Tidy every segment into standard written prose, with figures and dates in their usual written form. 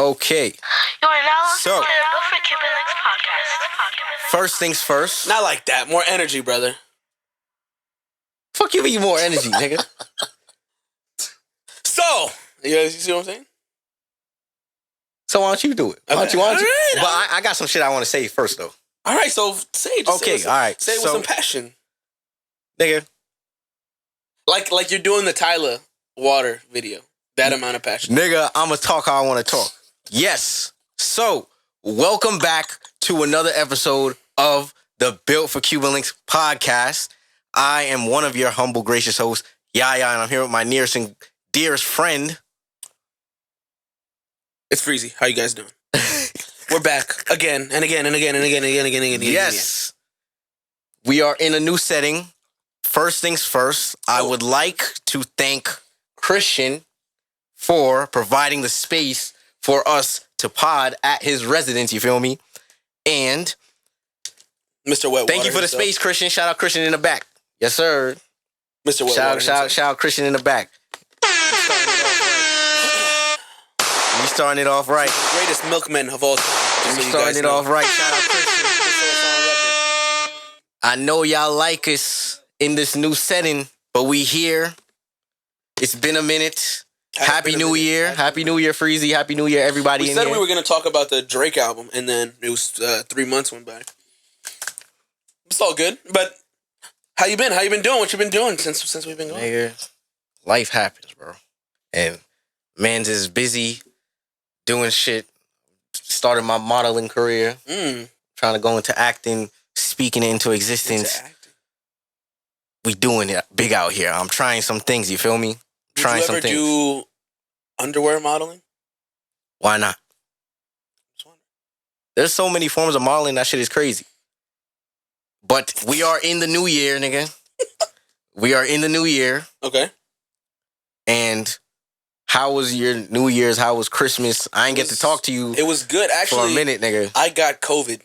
Okay. You are now So, listening to the Built for Cuban Links podcast. first things first. Not like that. More energy, brother. Fuck you, more energy, nigga. So, you see what I'm saying? So why don't you do it? Why don't you? Alright. But I got some shit I want to say first, though. All right, so say it. Just Okay, say it with all right. Say it with So- some passion. Nigga, Like you're doing the Tyler Water video. That amount of passion. nigga, I'ma talk how I want to talk. Yes. So, welcome back to another episode of the Built for Cuban Links podcast. I am one of your humble, gracious hosts, Yaya, and I'm here with my nearest and dearest friend. It's Freezy. How you guys doing? We're back again and again and again and again and again and again and again. Yes. We are in a new setting. First things first, I would like to thank Christian for providing the space for us to pod at his residence, you feel me? And Mr. Wetwater. thank you for the space, Christian. Shout out Christian in the back. Yes, sir. Mr. Wetwater. Shout out Christian in the back. We starting it off right. Greatest milkman of all time. We starting it off right. Shout out Christian. I know y'all like us in this new setting, but we here. It's been a minute. Happy New Year. Happy New Year, Freezy. Happy New Year, everybody We in said here. we were going to talk about the Drake album, and then it was 3 months went by. It's all good, but how you been? How you been doing? What you been doing since we've been going? Nigga, life happens, bro. And man's is busy doing shit. Started my modeling career. Trying to go into acting, speaking it into existence. We doing it big out here. I'm trying some things, you feel me? Trying some Would things. you ever do underwear modeling? Why not? There's so many forms of modeling, that shit is crazy. But we are in the new year, nigga. We are in the new year. Okay. And how was your New Year's? How was Christmas? I ain't get to talk to you It was good. Actually, for a minute, nigga. I got COVID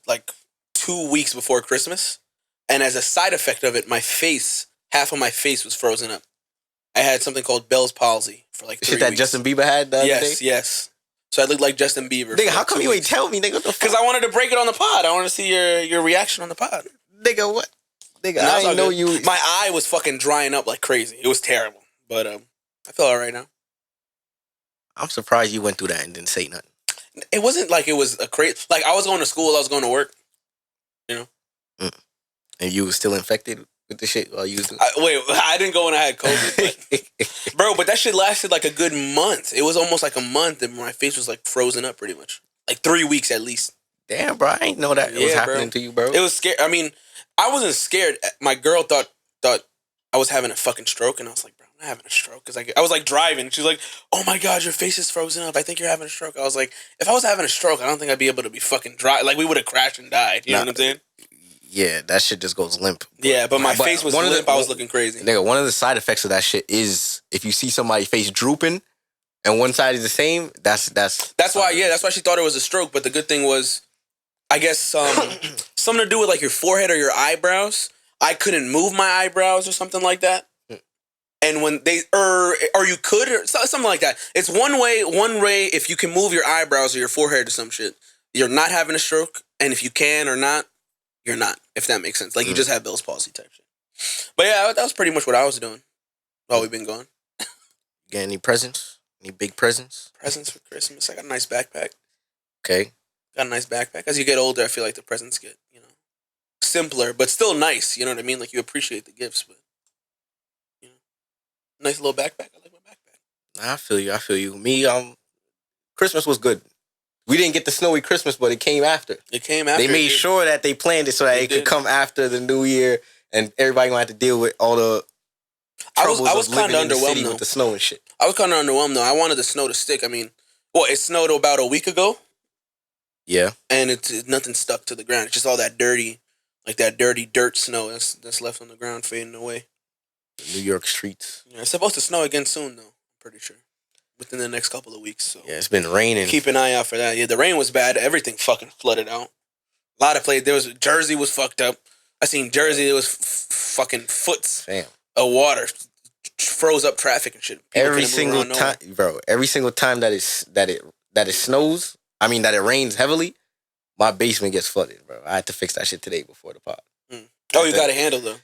like 2 weeks before Christmas. And as a side effect of it, my face, half of my face was frozen up. I had something called Bell's palsy for like 3 Shit that weeks. Justin Bieber had the other day? Yes. So I looked like Justin Bieber. Nigga, how come you ain't tell me, nigga? What the fuck? Because I wanted to break it on the pod. I wanted to see your reaction on the pod. Nigga, what? Nigga, No, I it's all ain't know good. you. My eye was fucking drying up like crazy. It was terrible. But I feel all right now. I'm surprised you went through that and didn't say nothing. It wasn't like it was a crazy... Like, I was going to school. I was going to work. You know? And you was still infected with the shit while you was doing I didn't go when I had COVID. But, bro, but that shit lasted like a good month. It was almost like a month and my face was like frozen up pretty much. Like 3 weeks at least. Damn, bro, I ain't know that it was Yeah, happening bro. to you, bro. It was scary. I mean, I wasn't scared. My girl thought I was having a fucking stroke, and I was like, bro, I'm not having a stroke. Because I was like driving. She's like, oh my God, your face is frozen up. I think you're having a stroke. I was like, if I was having a stroke, I don't think I'd be able to be fucking dry. Like, we would have crashed and died. You know what I'm saying? Yeah, that shit just goes limp. Yeah, but my face was limp. I was looking crazy. Nigga, one of the side effects of that shit is if you see somebody's face drooping and one side is the same, that's why. Yeah, that's why she thought it was a stroke. But the good thing was, I guess something to do with like your forehead or your eyebrows. I couldn't move my eyebrows or something like that. And when they or you could or something like that. It's one way if you can move your eyebrows or your forehead or some shit, you're not having a stroke. And if you can or not, you're not. If that makes sense. Like you just have Bell's palsy type shit. But yeah, that was pretty much what I was doing while we've been gone. Got any presents? Any big presents? Presents for Christmas. I got a nice backpack. Okay. Got a nice backpack. As you get older, I feel like the presents get, simpler, but still nice. You know what I mean? Like you appreciate the gifts, but nice little backpack. I like my backpack. I feel you. Me, Christmas was good. We didn't get the snowy Christmas, but it came after. It came after. They made sure that they planned it so that it could come after the new year, and everybody gonna have to deal with all the troubles I was of living kind in the of city underwhelmed with the snow and shit. I was kind of underwhelmed though. I wanted the snow to stick. I mean, it snowed about a week ago. Yeah, and nothing stuck to the ground. It's just all that dirty, like that dirty dirt snow that's left on the ground fading away. The New York streets. Yeah, it's supposed to snow again soon though. I'm pretty sure within the next couple of weeks. So yeah, it's been raining. Keep an eye out for that. Yeah, the rain was bad. Everything fucking flooded out. A lot of places. Jersey was fucked up. I seen Jersey. It was fucking foots of water, froze up traffic and shit. People every single time, bro. Every single time that that it snows, that it rains heavily, my basement gets flooded, bro. I had to fix that shit today before the pod. Oh, you got a handle though.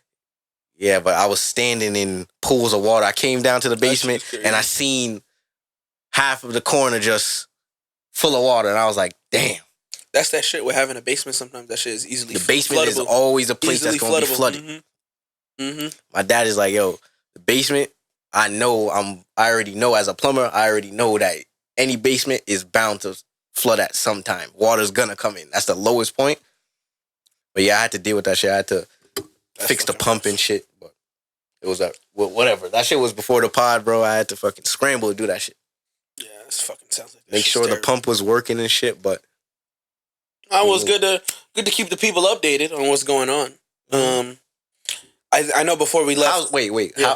Yeah, but I was standing in pools of water. I came down to the basement and I seen half of the corner just full of water, and I was like, damn. That's that shit with having a basement. Sometimes that shit is easily the basement floodable. Is always a place that's gonna be flooded. My dad is like, yo, the basement. I already know as a plumber. I already know that any basement is bound to flood at some time. Water's gonna come in. That's the lowest point. But yeah, I had to deal with that shit. I had to fix the pump and shit. But it was whatever. That shit was before the pod, bro. I had to fucking scramble to do that shit. Yeah, this fucking sounds like. Make sure the pump was working and shit. But it was good to keep the people updated on what's going on. I know before we left.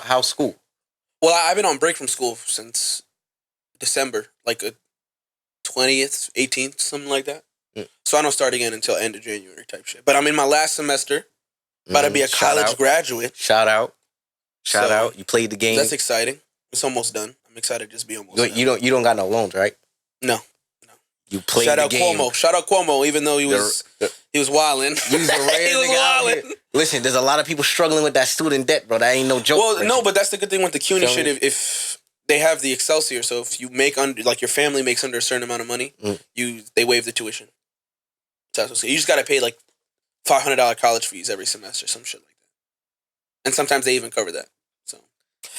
How's school? Well, I've been on break from school since December, like a 20th, 18th, something like that. So I don't start again until end of January type shit. But I'm in my last semester. About to be a college graduate. Shout out. You played the game. That's exciting. It's almost done. I'm excited to just be almost done. You don't got no loans, right? No. You played the game. Shout out Cuomo, even though he was wilding. He was wilding. Listen, there's a lot of people struggling with that student debt, bro. That ain't no joke. Well, no, but that's the good thing with the CUNY shit. If they have the Excelsior, so if you make under, like your family makes under a certain amount of money, they waive the tuition. So you just got to pay like $500 college fees every semester, some shit like that. And sometimes they even cover that. So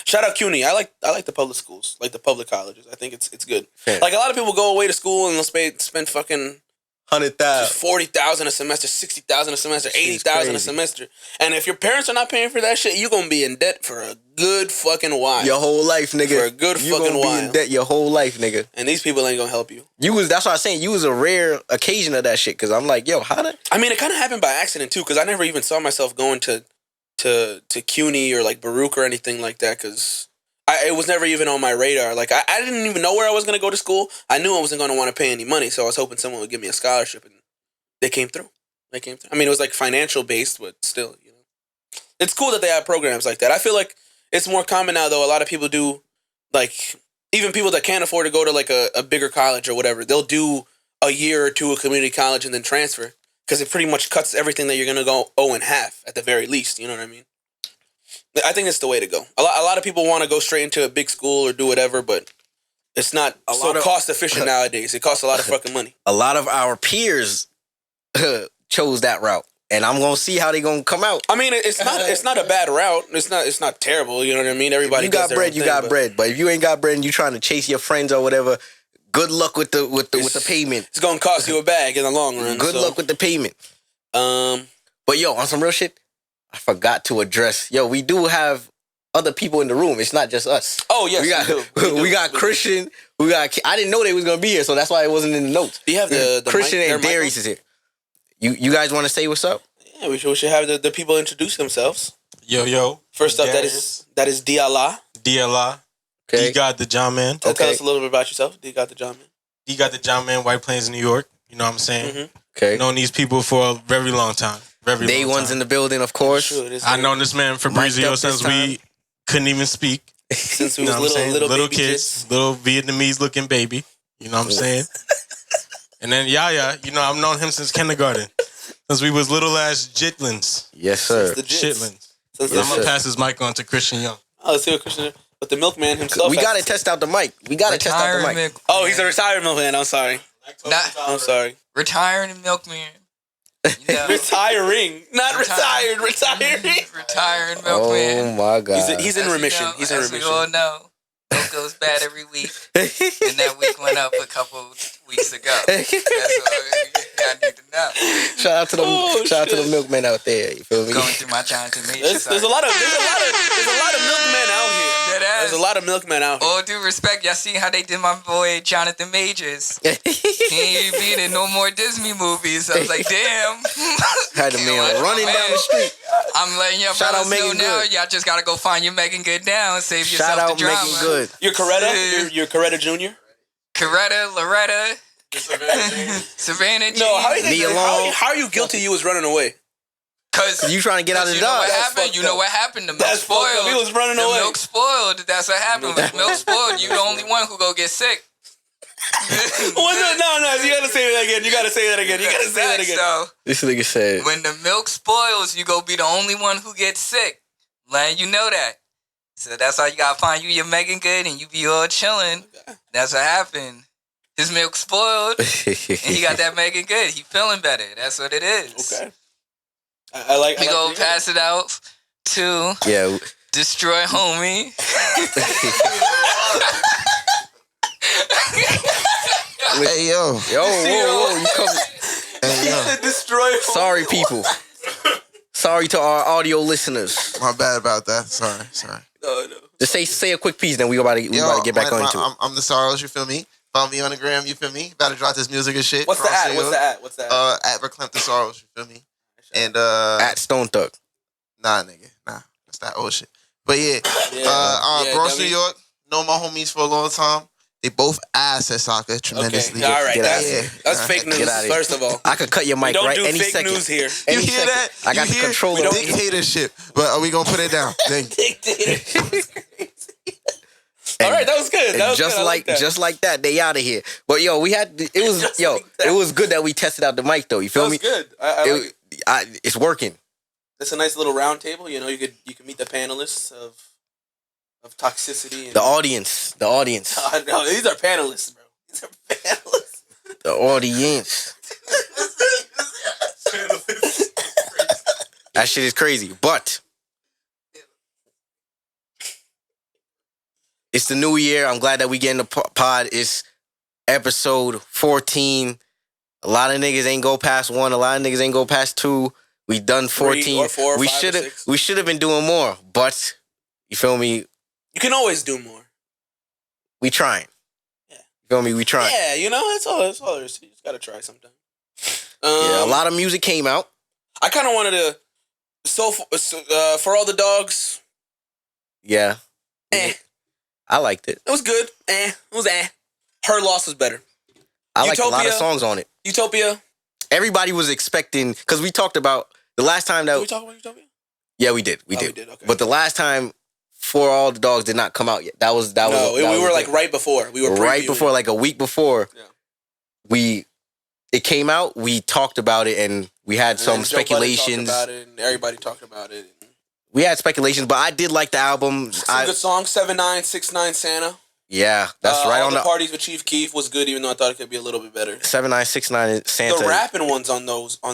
shout out CUNY. I like the public schools, like the public colleges. I think it's good. Fair. Like a lot of people go away to school and they'll spend fucking $100,000, $40,000 a semester, $60,000 a semester, $80,000 a semester. And if your parents are not paying for that shit, you're gonna be in debt for a good fucking while. Your whole life, nigga. For a good fucking while. You gonna be in debt your whole life, nigga. And these people ain't gonna help you. That's what I was saying. You was a rare occasion of that shit. Cause I'm like, yo, how did? I mean, it kind of happened by accident too. Cause I never even saw myself going to CUNY or like Baruch or anything like that. Cause it was never even on my radar. Like I didn't even know where I was gonna go to school. I knew I wasn't gonna want to pay any money, so I was hoping someone would give me a scholarship, and they came through. I mean, it was like financial based, but still, it's cool that they have programs like that. I feel like it's more common now, though. A lot of people do, like, even people that can't afford to go to like a bigger college or whatever, they'll do a year or two of community college and then transfer, because it pretty much cuts everything that you're gonna go owe in half at the very least. You know what I mean? I think it's the way to go. A lot of people want to go straight into a big school or do whatever, but it's not so cost efficient nowadays. It costs a lot of fucking money. A lot of our peers chose that route, and I'm gonna see how they gonna come out. I mean, it's not a bad route. It's not terrible. You know what I mean? Everybody. You got bread, you got bread. But if you ain't got bread and you trying to chase your friends or whatever, good luck with the payment. It's gonna cost you a bag in the long run. Good luck with the payment. But yo, on some real shit, I forgot to address. Yo, we do have other people in the room. It's not just us. Oh yes, we got Christian. We got. I didn't know they was gonna be here, so that's why it wasn't in the notes. Do you have the Christian mic, and Darius is here. You guys want to say what's up? Yeah, we should have the people introduce themselves. Yo. First up, that is DLA. DLA. Okay. D got the John Man. Tell us a little bit about yourself. D got the John Man. D got the John Man, White Plains, New York. You know what I'm saying? Mm-hmm. Okay. Known these people for a very long time. Day one's in the building, of course. Sure, I known this man for Freezy since we couldn't even speak. Since we was little kids, little Vietnamese looking baby. You know what I'm saying? And then Yaya, I've known him since kindergarten. Since we was little ass jitlins. Yes, sir. Shitlins. I'm going to pass his mic on to Christian Young. Oh, let's see what Christian... But the milkman himself... We got to test out the mic. Oh, he's a retired milkman. I'm sorry. I'm sorry. Retiring milkman. Retiring. Not retired. Retiring. Retired milkman. Oh, my God. He's in remission. He's in remission. We all know. Milk goes bad every week. And that week went up a couple weeks ago. That's all I need to know. Shout out to the milkmen out there. You feel me? Going through my Jonathan Majors. There's a lot of milkmen out here. There's a lot of milkmen out here. All due respect, y'all see how they did my boy Jonathan Majors. He ain't been in no more Disney movies. I was like, damn. Had the man running down the street. I'm letting y'all brothers know now. Y'all just gotta go find your Megan Good down and save Shout yourself the drama. Megan Good. You're Coretta? You're Coretta Jr.? Coretta, Loretta, Savannah G. No, how are you guilty you was running away? Cause you trying to get out of the dog. You know what happened? The milk spoiled. He was running away. The milk spoiled. That's what happened. When the milk spoiled, you the only one who go get sick. No, you gotta say that again. You gotta say that again. So, This nigga said, when the milk spoils, you go be the only one who gets sick. Letting you know that. So that's why you gotta find you your Megan Good and you be all chilling. That's what happened. His milk spoiled and he got that Megan Good. He feeling better. That's what it is. Okay. I like. We go pass it out to Destroy Homie. Hey yo, whoa, you come. hey yo. Destroy. Sorry, people. Sorry to our audio listeners. My bad about that. Sorry. No. Just say a quick piece, then we about to get back into it. I'm the Sorrows, you feel me? Follow me on the gram, you feel me? About to drop this music and shit. What's the at? At Verklempt the Sorrows, you feel me? And at Stone Thug. Nah, nigga. Nah. That's that old shit. But yeah. Bronx, New York. Know my homies for a long time. They both ass at soccer tremendously. Okay. All right, that's fake news. First of all, I could cut your mic right any fake second. News here. You hear that? I got the controller. Dictatorship. But are we gonna put it down? All right, that was good. Just like that, they out of here. But yo, it was good that we tested out the mic though. You feel me? Good. It's working. It's a nice little round table. You know, you could meet the panelists of toxicity. And the audience. No, these are panelists, bro. These are panelists. The audience. That shit is crazy. But it's the new year. I'm glad that we getting the pod. It's episode 14. A lot of niggas ain't go past 1. A lot of niggas ain't go past 2. We done 14. 3 or 4 or we 5 or 6. We should have been doing more. But you feel me? You can always do more. We trying. Yeah. You feel me? We trying. Yeah, you know, that's all there is. You just gotta try sometimes. A lot of music came out. I kind of wanted to. For all the dogs. Yeah. I liked it. It was good. It was. Her loss was better. I liked a lot of songs on it. Utopia. Everybody was expecting, because we talked about the last time that. Did we talk about Utopia? Yeah, we did. We did. Okay. But the last time, For All the Dogs did not come out yet. That was. We were like right before. We were right before, like a week before. Yeah. It came out. We talked about it, and we had some speculations. Talked about it, and everybody talked about it. We had speculations, but I did like the album. Some good songs. 7969 Santa. Yeah, that's right on on the parties with Chief Keef was good, even though I thought it could be a little bit better. 7969 Santa. The rapping ones on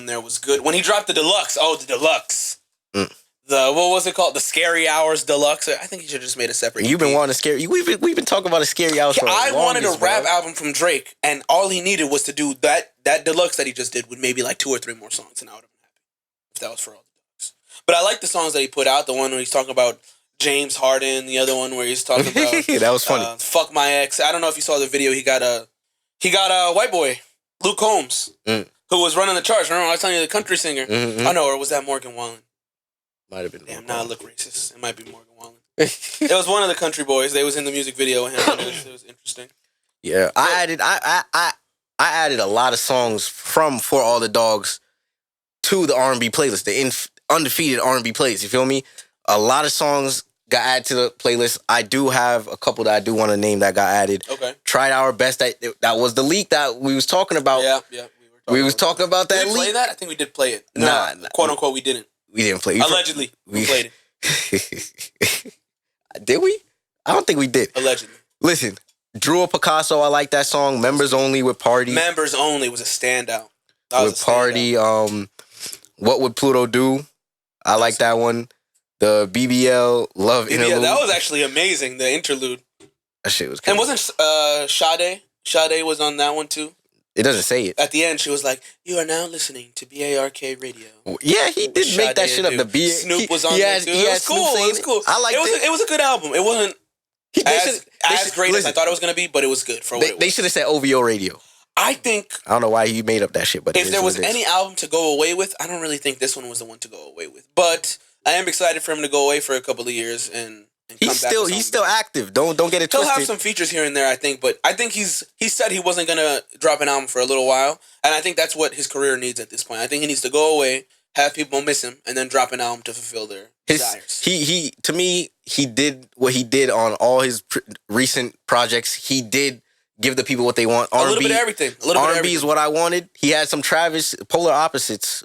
there was good. When he dropped the deluxe, the deluxe. What was it called? The Scary Hours Deluxe. I think he should have just made a separate. You've been wanting a scary. We've been talking about a Scary Hours. I wanted a rap album from Drake, and all he needed was to do that deluxe that he just did with maybe like 2 or 3 more songs, and I would have been happy if that was For All the Dogs. But I like the songs that he put out. The one where he's talking about James Harden, the other one where he's talking about that was funny. Fuck my ex. I don't know if you saw the video. He got a white boy, Luke Combs, who was running the charts. Remember I was telling you, the country singer. Mm-hmm. Oh no, or was that Morgan Wallen? Might have been. Damn, now I look racist. It might be Morgan Wallen. It was one of the country boys. They was in the music video with him. It was interesting. Yeah, I added a lot of songs from For All the Dogs to the R&B playlist, the undefeated R&B playlist. You feel me? A lot of songs got added to the playlist. I do have a couple that I do want to name that got added. Okay. Tried Our Best. That was the leak that we was talking about. Yeah. We was talking about that leak. Did we play that? I think we did play it. Nah, quote unquote, we didn't. We didn't play. Allegedly, we played it. Did we? I don't think we did. Allegedly. Listen, Drew Picasso, I like that song. Members Only with Party. Members Only was a standout. With Party. What Would Pluto Do? I like that one. The BBL Love Interlude. That was actually amazing. The interlude. That shit was crazy. And wasn't Sade? Sade was on that one too. It doesn't say it. At the end, she was like, "You are now listening to BARK Radio." Yeah, he did make that shit up. The Snoop was on there too. It was cool. It was cool. I liked it. It was a good album. It wasn't as great as I thought it was going to be, but it was good for what it was. They should have said OVO Radio. I think... I don't know why he made up that shit, but if there was any album to go away with, I don't really think this one was the one to go away with. But I am excited for him to go away for a couple of years and he's still active. Don't get it twisted. He'll have some features here and there, I think, but I think he said he wasn't gonna drop an album for a little while, and I think that's what his career needs at this point. I think he needs to go away, have people miss him, and then drop an album to fulfill their desires. He to me, he did what he did on all his recent projects. He did give the people what they want. A little bit of everything. A little bit of R&B everything. is what I wanted. He had some Travis. Polar Opposites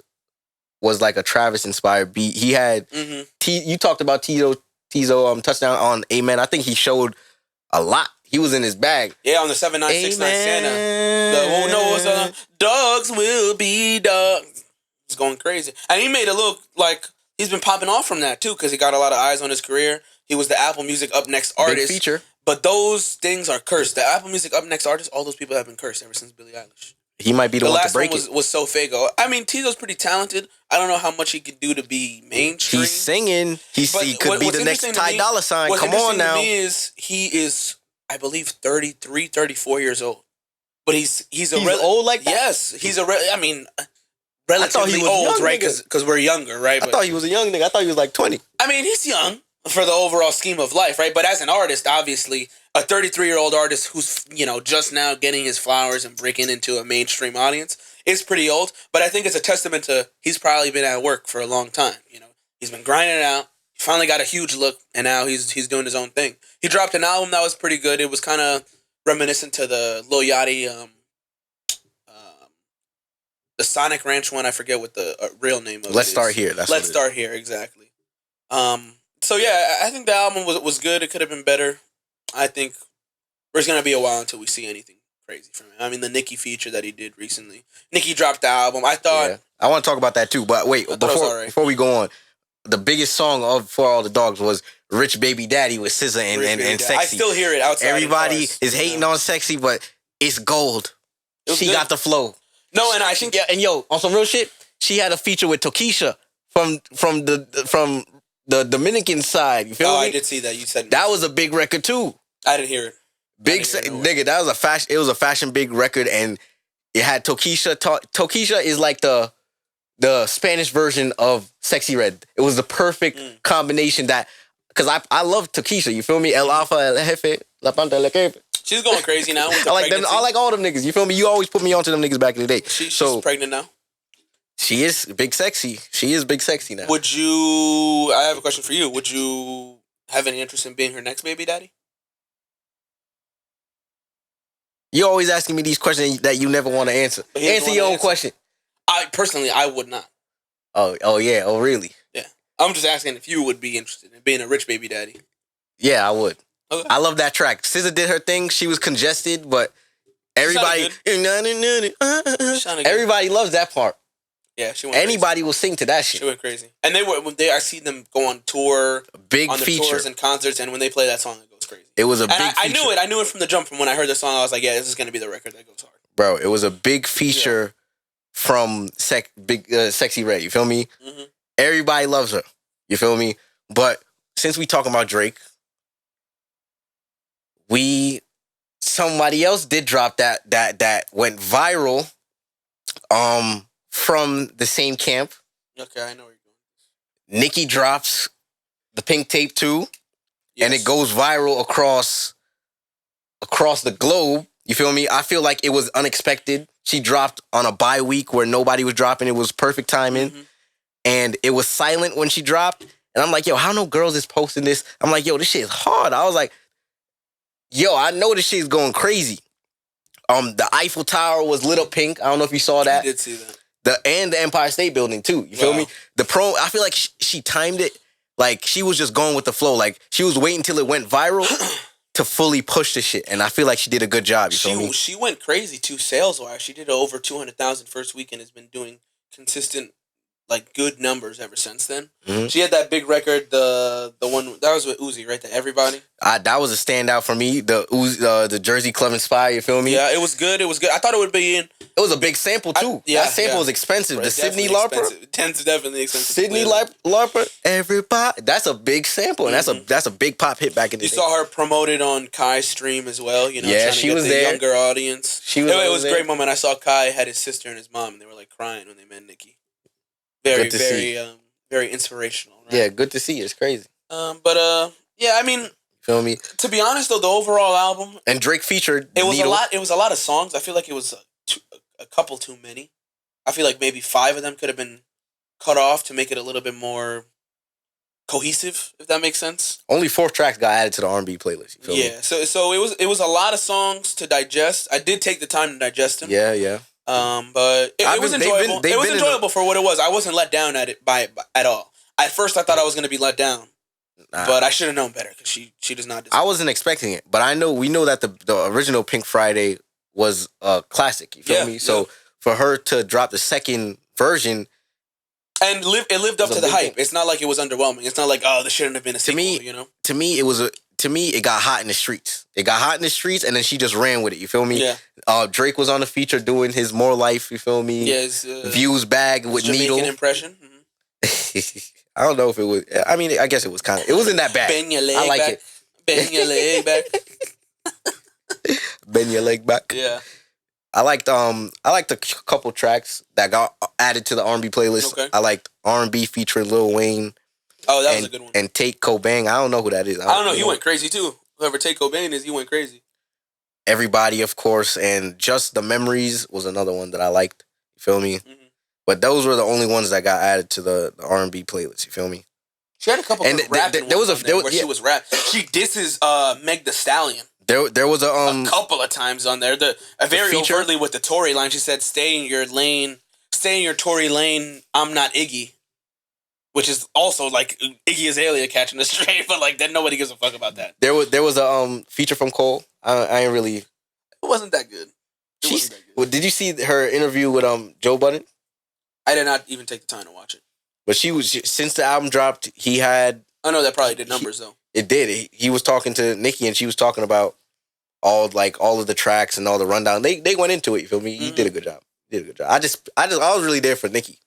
was like a Travis inspired beat. He had you talked about Tizo touchdown on Amen. I think he showed a lot. He was in his bag. Yeah, on the 7969 Santa. Dogs will be dogs. It's going crazy. And he made it look like he's been popping off from that too, because he got a lot of eyes on his career. He was the Apple Music Up Next artist. Big feature. But those things are cursed. The Apple Music Up Next artist, all those people have been cursed ever since Billie Eilish. He might be the one to break it. The last one was So Fago. I mean, Tizo's pretty talented. I don't know how much he could do to be mainstream. He's singing. He could be the next Ty Dolla $ign. Come on now. What's interesting to me is he is, I believe, 33, 34 years old. But he's old like that? Yes. He's relatively old, right? Because we're younger, right? I thought he was a young nigga. I thought he was like 20. I mean, he's young for the overall scheme of life, right? But as an artist, obviously, a 33-year-old artist who's, just now getting his flowers and breaking into a mainstream audience is pretty old. But I think it's a testament to he's probably been at work for a long time. He's been grinding it out. He finally got a huge look, and now he's doing his own thing. He dropped an album that was pretty good. It was kind of reminiscent to the Lil Yachty, the Sonic Ranch one. I forget what the real name of it is. Let's Start Here. Let's Start Here, exactly. So yeah, I think the album was good. It could have been better. I think there's going to be a while until we see anything crazy from him. I mean, the Nicki feature that he did recently. Nicki dropped the album. I thought... Yeah. I want to talk about that too, but wait, before we go on, the biggest song For All the Dogs was Rich Baby Daddy with SZA and Sexy. I still hear it outside. Everybody is hating on Sexy, but it's gold. She got the flow. No, and I think... Yeah, and on some real shit, she had a feature with Tokisha from the Dominican side. You feel me? I did see that. You said that was a big record too. I didn't hear it. Nigga, that was a fashion. It was a fashion big record, and it had Tokisha. Tokisha is like the Spanish version of Sexy Red. It was the perfect combination because I love Tokisha. You feel me? El Alfa, El Jefe, La Panta, El Jefe. She's going crazy now. With the I like them. I like all them niggas. You feel me? You always put me onto them niggas back in the day. She's pregnant now. She is big sexy. She is big sexy now. I have a question for you. Would you have any interest in being her next baby daddy? You're always asking me these questions that you never want to answer. Answer your own question. I would not. Oh yeah. Oh really? Yeah. I'm just asking if you would be interested in being a rich baby daddy. Yeah, I would. Okay. I love that track. SZA did her thing. She was congested, but everybody loves that part. Yeah, she went Anybody will sing to that shit. She went crazy. And I see them go on tour, big on the feature, tours and concerts, and when they play that song, it goes crazy. It was a big feature. I knew it. I knew it from the jump. From when I heard the song, I was like, yeah, this is going to be the record that goes hard. Bro, it was a big feature from Sexy Red. You feel me? Mm-hmm. Everybody loves her. You feel me? But since we talking about Drake, somebody else did drop that went viral. From the same camp. Okay, I know where you're going. Nicki drops the Pink Tape too, and it goes viral across the globe. You feel me? I feel like it was unexpected. She dropped on a bye week where nobody was dropping. It was perfect timing, and it was silent when she dropped. And I'm like, yo, how no girls is posting this? I'm like, yo, this shit is hard. I was like, yo, I know this shit is going crazy. The Eiffel Tower was lit up pink. I don't know if you saw that. I did see that. And the Empire State Building too. You feel me? I feel like she timed it like she was just going with the flow. Like she was waiting till it went viral to fully push the shit. And I feel like she did a good job. You feel me? She went crazy too sales wise. She did over 200,000 first week and has been doing consistent like good numbers ever since then. Mm-hmm. She had that big record, the one that was with Uzi, right? The Everybody. That was a standout for me. The Jersey Club Inspire. You feel me? Yeah, it was good. I thought it would be in. It was a big sample too. That sample was expensive. The Sydney Larper. It's definitely expensive. Sydney Larper. Everybody. That's a big sample, and that's a big pop hit back in the day. You saw her promoted on Kai's stream as well. You know, yeah, trying she to get was the there. Younger audience. It was a great moment. I saw Kai had his sister and his mom, and they were like crying when they met Nicki. Very, very inspirational. Right? Yeah, good to see. It's crazy. Yeah, I mean, feel me? To be honest, though, the overall album and Drake featured. It was a lot. It was a lot of songs. I feel like it was a couple too many. I feel like maybe 5 of them could have been cut off to make it a little bit more cohesive, if that makes sense. Only 4 tracks got added to the R&B playlist. You feel me? So it was a lot of songs to digest. I did take the time to digest them. Yeah. But it was enjoyable. It was enjoyable for what it was. I wasn't let down at all. At first, I thought I was going to be let down, but I should have known better because she does not. I wasn't expecting it, but we know that the original Pink Friday was a classic. You feel me? So for her to drop the second version. And it lived up to the hype. It's not like it was underwhelming. It's not like, oh, this shouldn't have been a sequel, you know? To me, it got hot in the streets. It got hot in the streets, and then she just ran with it, you feel me? Yeah. Drake was on the feature doing his More Life, you feel me? Yeah, his, Views bag with Needle. impression. I don't know if it was, I mean, I guess it was kind of, it wasn't that bad. Bend your leg I like back. it. Bend your leg back. Bend your leg back. Yeah. I liked a couple tracks that got added to the R&B playlist. Okay. I liked R&B featuring Lil Wayne. Oh, that was a good one. And Tate Cobain. I don't know who that is. I don't know. He went crazy too. Whoever Tate Cobain is, he went crazy. Everybody, of course, and Just the Memories was another one that I liked. You feel me? Mm-hmm. But those were the only ones that got added to the R&B playlist. You feel me? She had a couple of rapping ones where she was rap. She disses Meg Thee Stallion. There was a couple of times on there. Very overtly with the Tory line. She said, "Stay in your lane, stay in your Tory lane. I'm not Iggy," which is also like Iggy Azalea catching the straight, but like that nobody gives a fuck about that. There was a feature from Cole. I ain't really. It wasn't that good. Well, did you see her interview with Joe Budden? I did not even take the time to watch it. But since the album dropped, he had. I know that probably did numbers though. It did. He was talking to Nicki, and she was talking about all of the tracks and all the rundown. They went into it. You feel me? He did a good job. I was really there for Nicki.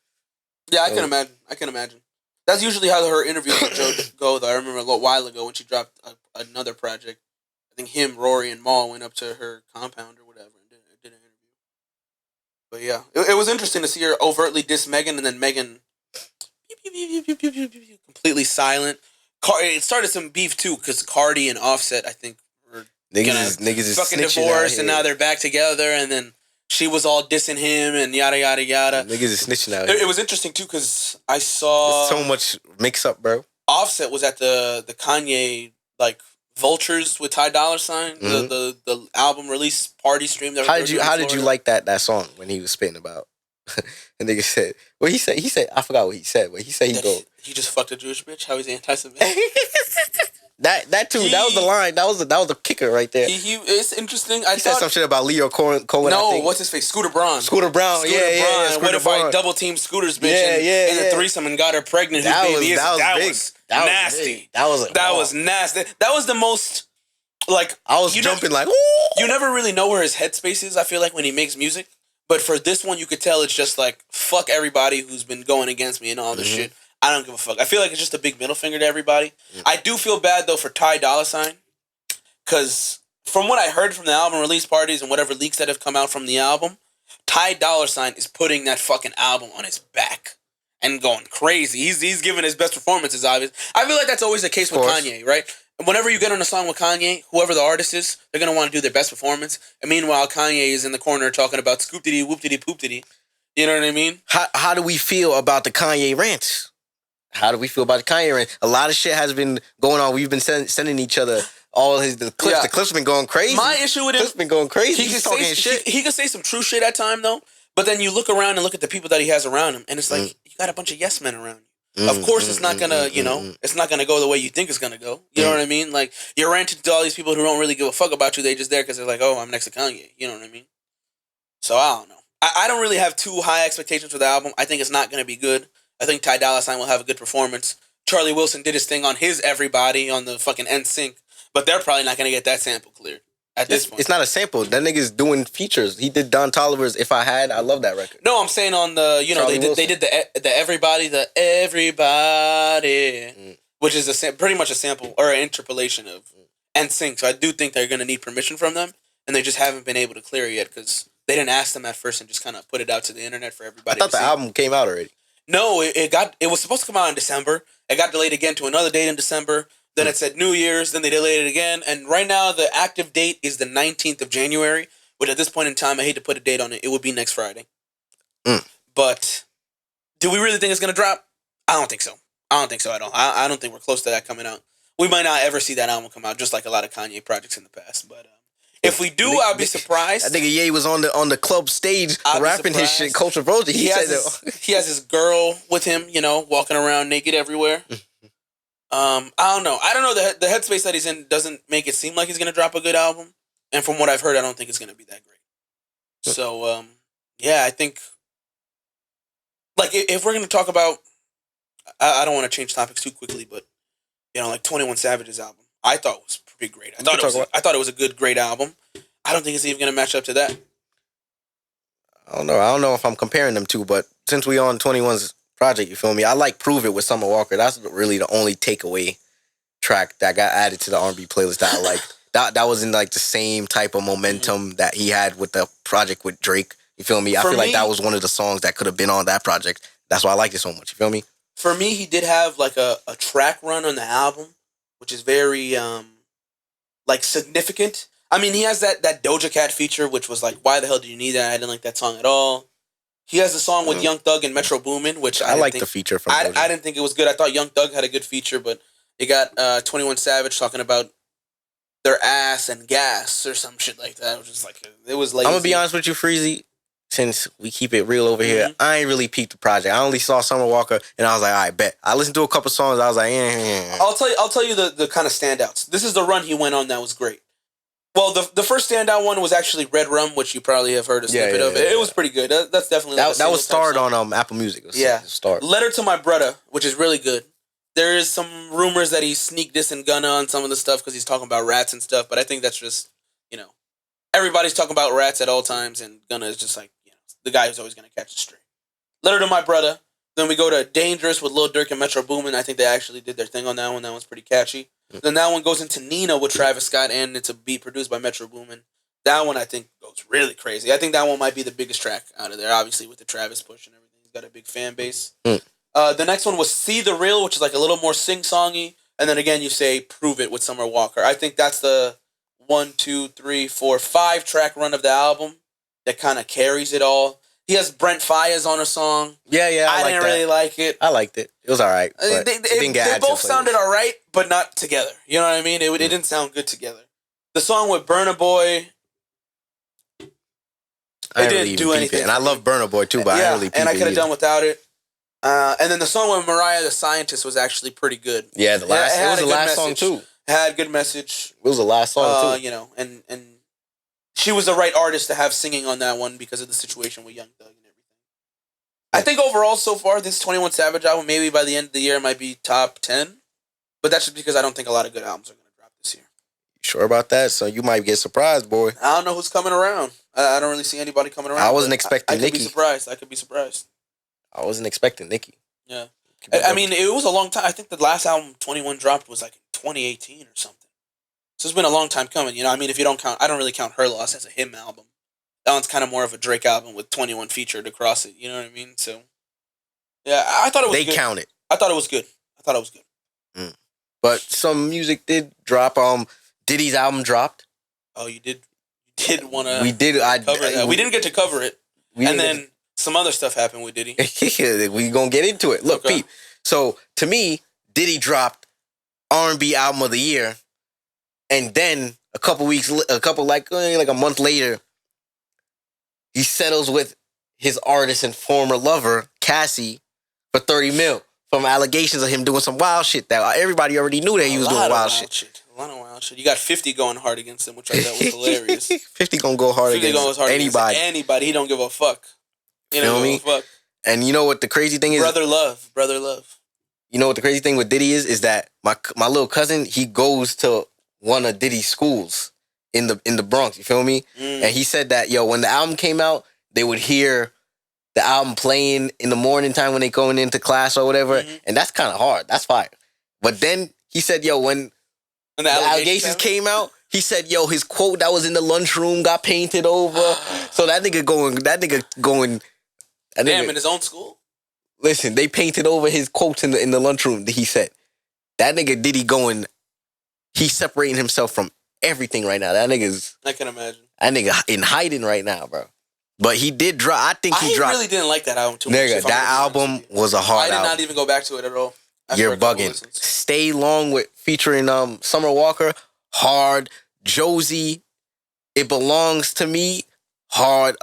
Yeah, I can imagine. That's usually how her interviews with Joe go. Though I remember a little while ago when she dropped another project. I think him, Rory, and Mal went up to her compound or whatever and did an interview. But yeah, it was interesting to see her overtly diss Megan, and then Megan completely silent. It started some beef too because Cardi and Offset, I think, were niggas is fucking divorced, and now they're back together. And then she was all dissing him and yada yada yada. Niggas is snitching out. It was interesting too because I saw there's so much mix up, bro. Offset was at the Kanye like Vultures with Ty Dolla $ign, the album release party stream. That How did you like that song when he was spitting about? And nigga said, well, he said, I forgot what he said, but he said he just fucked a Jewish bitch. How he's anti-Semitic. that too. That was the line. That was the kicker right there. It's interesting. He said some shit about Leo Cohen. No, what's his face? Scooter Braun. Scooter Braun. Yeah. What if I double team Scooter's bitch in a threesome and got her pregnant? That was nasty. That was nasty. That was the most like I was jumping like. Ooh. You never really know where his headspace is. I feel like when he makes music. But for this one, you could tell it's just like, fuck everybody who's been going against me and all this shit. I don't give a fuck. I feel like it's just a big middle finger to everybody. I do feel bad, though, for Ty Dolla $ign. Because from what I heard from the album release parties and whatever leaks that have come out from the album, Ty Dolla $ign is putting that fucking album on his back and going crazy. He's giving his best performances, obviously. I feel like that's always the case with Kanye, right? Whenever you get on a song with Kanye, whoever the artist is, they're going to want to do their best performance. And meanwhile, Kanye is in the corner talking about scoop-diddy, whoop-diddy, poop-diddy. You know what I mean? How do we feel about the Kanye rants? A lot of shit has been going on. We've been sending each other all the clips. Yeah. The clips have been going crazy. My issue with him... Clips been going crazy. He's talking shit. He could say some true shit at time, though. But then you look around and look at the people that he has around him. And it's like, you got a bunch of yes men around you. Of course, it's not gonna, it's not gonna go the way you think it's gonna go. You know what I mean? Like you're ranting to all these people who don't really give a fuck about you. They just there because they're like, oh, I'm next to Kanye. You know what I mean? So I don't know. I don't really have too high expectations for the album. I think it's not gonna be good. I think Ty Dolla $ign will have a good performance. Charlie Wilson did his thing on his Everybody on the fucking NSYNC, but they're probably not gonna get that sample cleared. At this point. It's not a sample. That nigga's doing features. He did Don Toliver's If I Had. I love that record. No, I'm saying on the, they did the Everybody, which is pretty much a sample or an interpolation of NSYNC. So I do think they're going to need permission from them, and they just haven't been able to clear it yet because they didn't ask them at first and just kind of put it out to the internet for everybody. I thought the album came out already. No, it was supposed to come out in December. It got delayed again to another date in December. Then it said New Year's. Then they delayed it again. And right now, the active date is the 19th of January. Which at this point in time, I hate to put a date on it. It would be next Friday. But do we really think it's going to drop? I don't think so. I don't think so at all. I don't think we're close to that coming out. We might not ever see that album come out, just like a lot of Kanye projects in the past. But if we do, I'll be surprised. I think Ye was on the club stage rapping his shit. Culture Project. He has his girl with him, walking around naked everywhere. I don't know. The headspace that he's in doesn't make it seem like he's gonna drop a good album. And from what I've heard, I don't think it's gonna be that great. So I think like if we're gonna talk about, I don't want to change topics too quickly, but like 21 Savage's album, I thought was pretty great. I thought it was a good, great album. I don't think it's even gonna match up to that. I don't know if I'm comparing them two, but since we on 21's project, you feel me? I like Prove It with Summer Walker. That's really the only takeaway track that got added to the R&B playlist that I like. That was in like the same type of momentum that he had with the project with Drake. You feel me? I feel like that was one of the songs that could have been on that project. That's why I like it so much. You feel me? For me, he did have like a track run on the album, which is very like significant. I mean, he has that Doja Cat feature, which was like, why the hell do you need that? I didn't like that song at all. He has a song with Young Thug and Metro Boomin, which I like the feature from Doja. I didn't think it was good. I thought Young Thug had a good feature, but it got 21 Savage talking about their ass and gas or some shit like that. It was just like, it was lazy. I'm going to be honest with you, Freezy. Since we keep it real over here, I ain't really peeped the project. I only saw Summer Walker, and I was like, all right, bet. I listened to a couple songs. I was like, I'll tell you the kind of standouts. This is the run he went on that was great. Well, the first standout one was actually Red Rum, which you probably have heard a snippet of. It was pretty good. That's definitely that was starred on Apple Music. Starred. Letter to My Brother, which is really good. There is some rumors that he sneak dissing Gunna on some of the stuff because he's talking about rats and stuff, but I think that's just, everybody's talking about rats at all times, and Gunna is just like, the guy who's always going to catch the stray. Letter to My Brother. Then we go to Dangerous with Lil Durk and Metro Boomin. I think they actually did their thing on that one. That one's pretty catchy. Then that one goes into Nina with Travis Scott, and it's a beat produced by Metro Boomin. That one I think goes really crazy. I think that one might be the biggest track out of there, obviously with the Travis push and everything. He's got a big fan base. The next one was See the Real, which is like a little more sing-songy. And then again, you say Prove It with Summer Walker. I think that's the 1, 2, 3, 4, 5 track run of the album that kind of carries it all. He has Brent Faiyaz on a song. Yeah, I didn't really like it. I liked it. It was all right. They both sounded all right, but not together. You know what I mean? It didn't sound good together. The song with Burna Boy, it didn't do anything. And I love Burna Boy too, but I didn't really peep it. And I could have done without it. And then the song with Mariah the Scientist was actually pretty good. Yeah, it was the last song too. It had a good message. It was the last song too. And she was the right artist to have singing on that one because of the situation with Young Thug and everything. I think overall so far, this 21 Savage album, maybe by the end of the year, might be top 10. But that's just because I don't think a lot of good albums are going to drop this year. You sure about that? So you might get surprised, boy. I don't know who's coming around. I don't really see anybody coming around. I wasn't expecting Nicki. I could be surprised. I wasn't expecting Nicki. Yeah. I mean, it was a long time. I think the last album 21 dropped was like in 2018 or something. So it's been a long time coming. I mean, if you don't count, I don't really count Her Loss as a him album. That one's kind of more of a Drake album with 21 featured across it. You know what I mean? So, yeah, I thought it was good. They count it. I thought it was good. But some music did drop. Diddy's album dropped. Oh, you did want to... We did. Cover that. We didn't get to cover it. And then some other stuff happened with Diddy. We gonna get into it. Look, Pete. So, to me, Diddy dropped R&B album of the year. And then like a month later, he settles with his artist and former lover, Cassie, for $30 million from allegations of him doing some wild shit that everybody already knew that he was doing wild shit. A lot of wild shit. You got 50 going hard against him, which I thought was hilarious. 50 gonna go hard against anybody. Anybody. He don't give a fuck. You know what I mean? Fuck. And you know what the crazy thing is? Brother love. You know what the crazy thing with Diddy is that my little cousin, he goes to one of Diddy's schools in the Bronx, you feel me? And he said that, when the album came out, they would hear the album playing in the morning time when they going into class or whatever, and that's kind of hard. That's fire. But then he said, when the allegations came out, he said, his quote that was in the lunchroom got painted over. So that nigga going. Damn, in his own school? Listen, they painted over his quotes in the lunchroom, he said. That nigga Diddy going... He's separating himself from everything right now. That nigga's... I can imagine. That nigga in hiding right now, bro. But he did drop... I really didn't like that album too much. Nigga, that album was a hard album. I did not even go back to it at all. You're bugging. Stay Long with featuring Summer Walker, hard. Josie, It Belongs to Me, hard.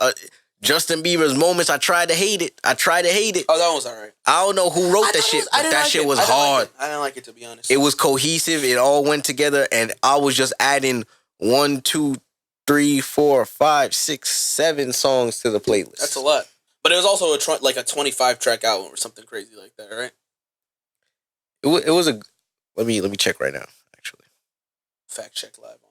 Justin Bieber's Moments, I tried to hate it. Oh, that was alright. I don't know who wrote that shit, but that shit was hard. I didn't like it, to be honest. It was cohesive. It all went together, and I was just adding 1, 2, 3, 4, 5, 6, 7 songs to the playlist. That's a lot. But it was also like a 25-track album or something crazy like that, right? It was a. Let me check right now. Actually, fact check live on.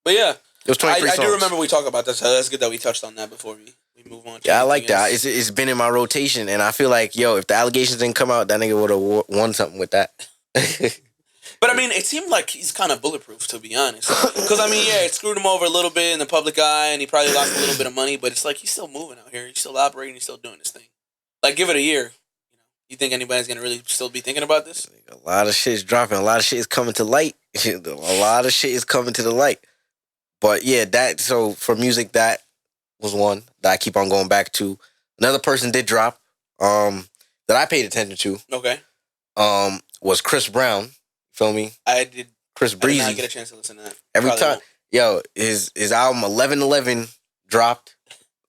But yeah, it was 23 songs. I do remember we talked about that. So that's good that we touched on that before we move on. Yeah, I like that. It's been in my rotation, and I feel like if the allegations didn't come out, that nigga would have won something with that. But I mean, it seemed like he's kind of bulletproof, to be honest. Because I mean, it screwed him over a little bit in the public eye, and he probably lost a little bit of money. But it's like he's still moving out here. He's still operating. He's still doing his thing. Like, give it a year. You think anybody's gonna really still be thinking about this? A lot of shit is dropping. A lot of shit is coming to light. A lot of shit is coming to the light. But yeah, so for music, that was one that I keep on going back to. Another person did drop that I paid attention to. Okay. Was Chris Brown. Feel me? I did. Chris Breezy. I did not get a chance to listen to that. Every time, his album 1111 dropped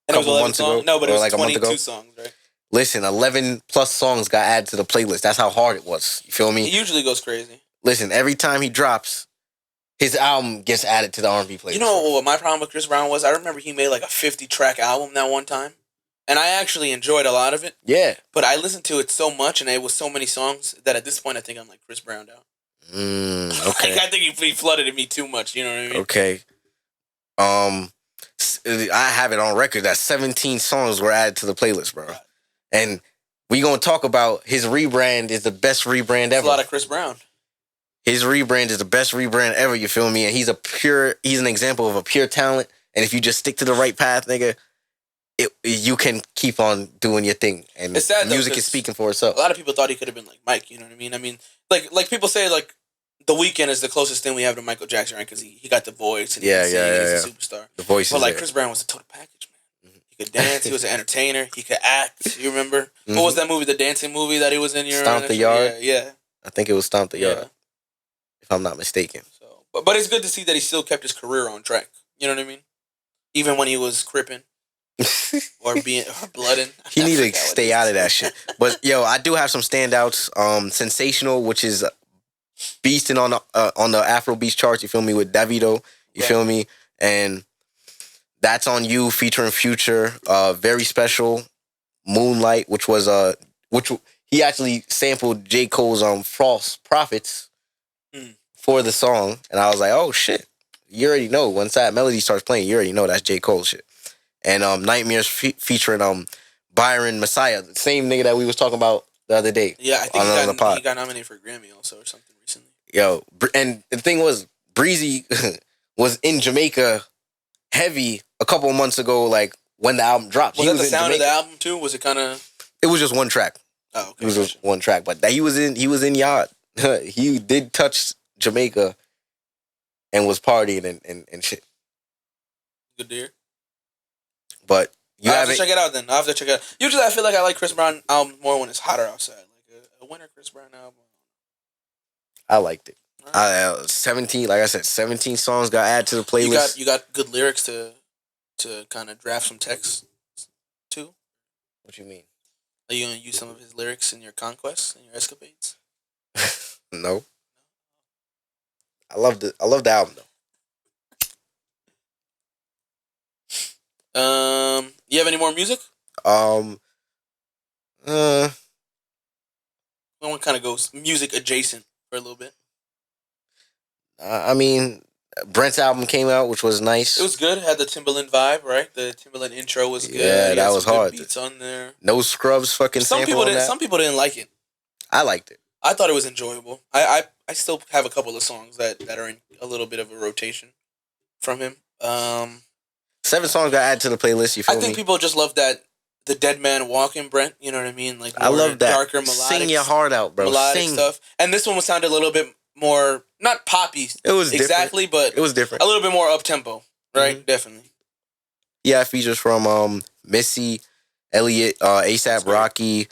a couple months ago. No, but it was like 22 a month ago. songs, right? Listen, 11 plus songs got added to the playlist. That's how hard it was. You feel me? He usually goes crazy. Listen, every time he drops, his album gets added to the R&B playlist. You know what my problem with Chris Brown was? I remember he made like a 50-track album that one time. And I actually enjoyed a lot of it. Yeah. But I listened to it so much, and it was so many songs, that at this point I think I'm like Chris Browned out. Okay. I think he flooded me too much, you know what I mean? Okay. I have it on record that 17 songs were added to the playlist, bro. Right. And we gonna talk about his rebrand is the best rebrand ever. A lot of Chris Brown. His rebrand is the best rebrand ever, you feel me? And he's an example of a pure talent. And if you just stick to the right path, nigga, you can keep on doing your thing. And it's sad, music is speaking for itself. A lot of people thought he could have been like Mike, you know what I mean? I mean, like people say like The Weeknd is the closest thing we have to Michael Jackson, right? Because he got the voice and he's a superstar. The voice but like Chris Brown was a total package, man. He could dance, he was an entertainer, he could act. You remember? Mm-hmm. What was that movie, the dancing movie that he was in? Stomp the Yard? Yeah. I think it was Stomp the Yard, if I'm not mistaken. So, but it's good to see that he still kept his career on track. You know what I mean? Even when he was cripping. or blooding. He need to stay out of that shit. But I do have some standouts. Sensational, which is beasting on the Afrobeats charts. You feel me, with Davido. You feel me, and That's on You featuring Future. Very Special, Moonlight, which he actually sampled J. Cole's False Prophets for the song, and I was like, oh shit, you already know. Once that melody starts playing, you already know that's J. Cole shit. And Nightmares featuring Byron Messiah, the same nigga that we was talking about the other day. Yeah, I think he got nominated for a Grammy also or something recently. And the thing was, Breezy was in Jamaica heavy a couple of months ago, like when the album dropped. Was that the sound of the album too? Was it kind of? It was just one track. Oh, okay. It was just one track, but he was in Yacht. He did touch Jamaica and was partying and shit. Good to hear. But I have to check it out then. I have to check it out. Usually I feel like I like Chris Brown album more when it's hotter outside. Like a winter Chris Brown album. I liked it. Right. 17, like I said, 17 songs got added to the playlist. You got good lyrics to kind of draft some text too? What you mean? Are you going to use some of his lyrics in your conquests and your escapades? No. I love the album though. You have any more music? One kind of goes music adjacent for a little bit. I mean, Brent's album came out, which was nice. It was good. It had the Timbaland vibe, right? The Timbaland intro was good. Yeah, that was hard. Beats on there. No Scrubs fucking sample on that. Some people didn't like it. I liked it. I thought it was enjoyable. I still have a couple of songs that are in a little bit of a rotation from him. 7 songs got added to the playlist. You feel me? I think people just love that the Dead Man Walking, Brent. You know what I mean? Like I love that. Darker melodic. Sing your heart out, bro. Melodic stuff. And this one sounded a little bit more not poppy. It was exactly, different. but it was different. A little bit more up tempo, right? Mm-hmm. Definitely. Yeah, features from Missy Elliott, ASAP Rocky,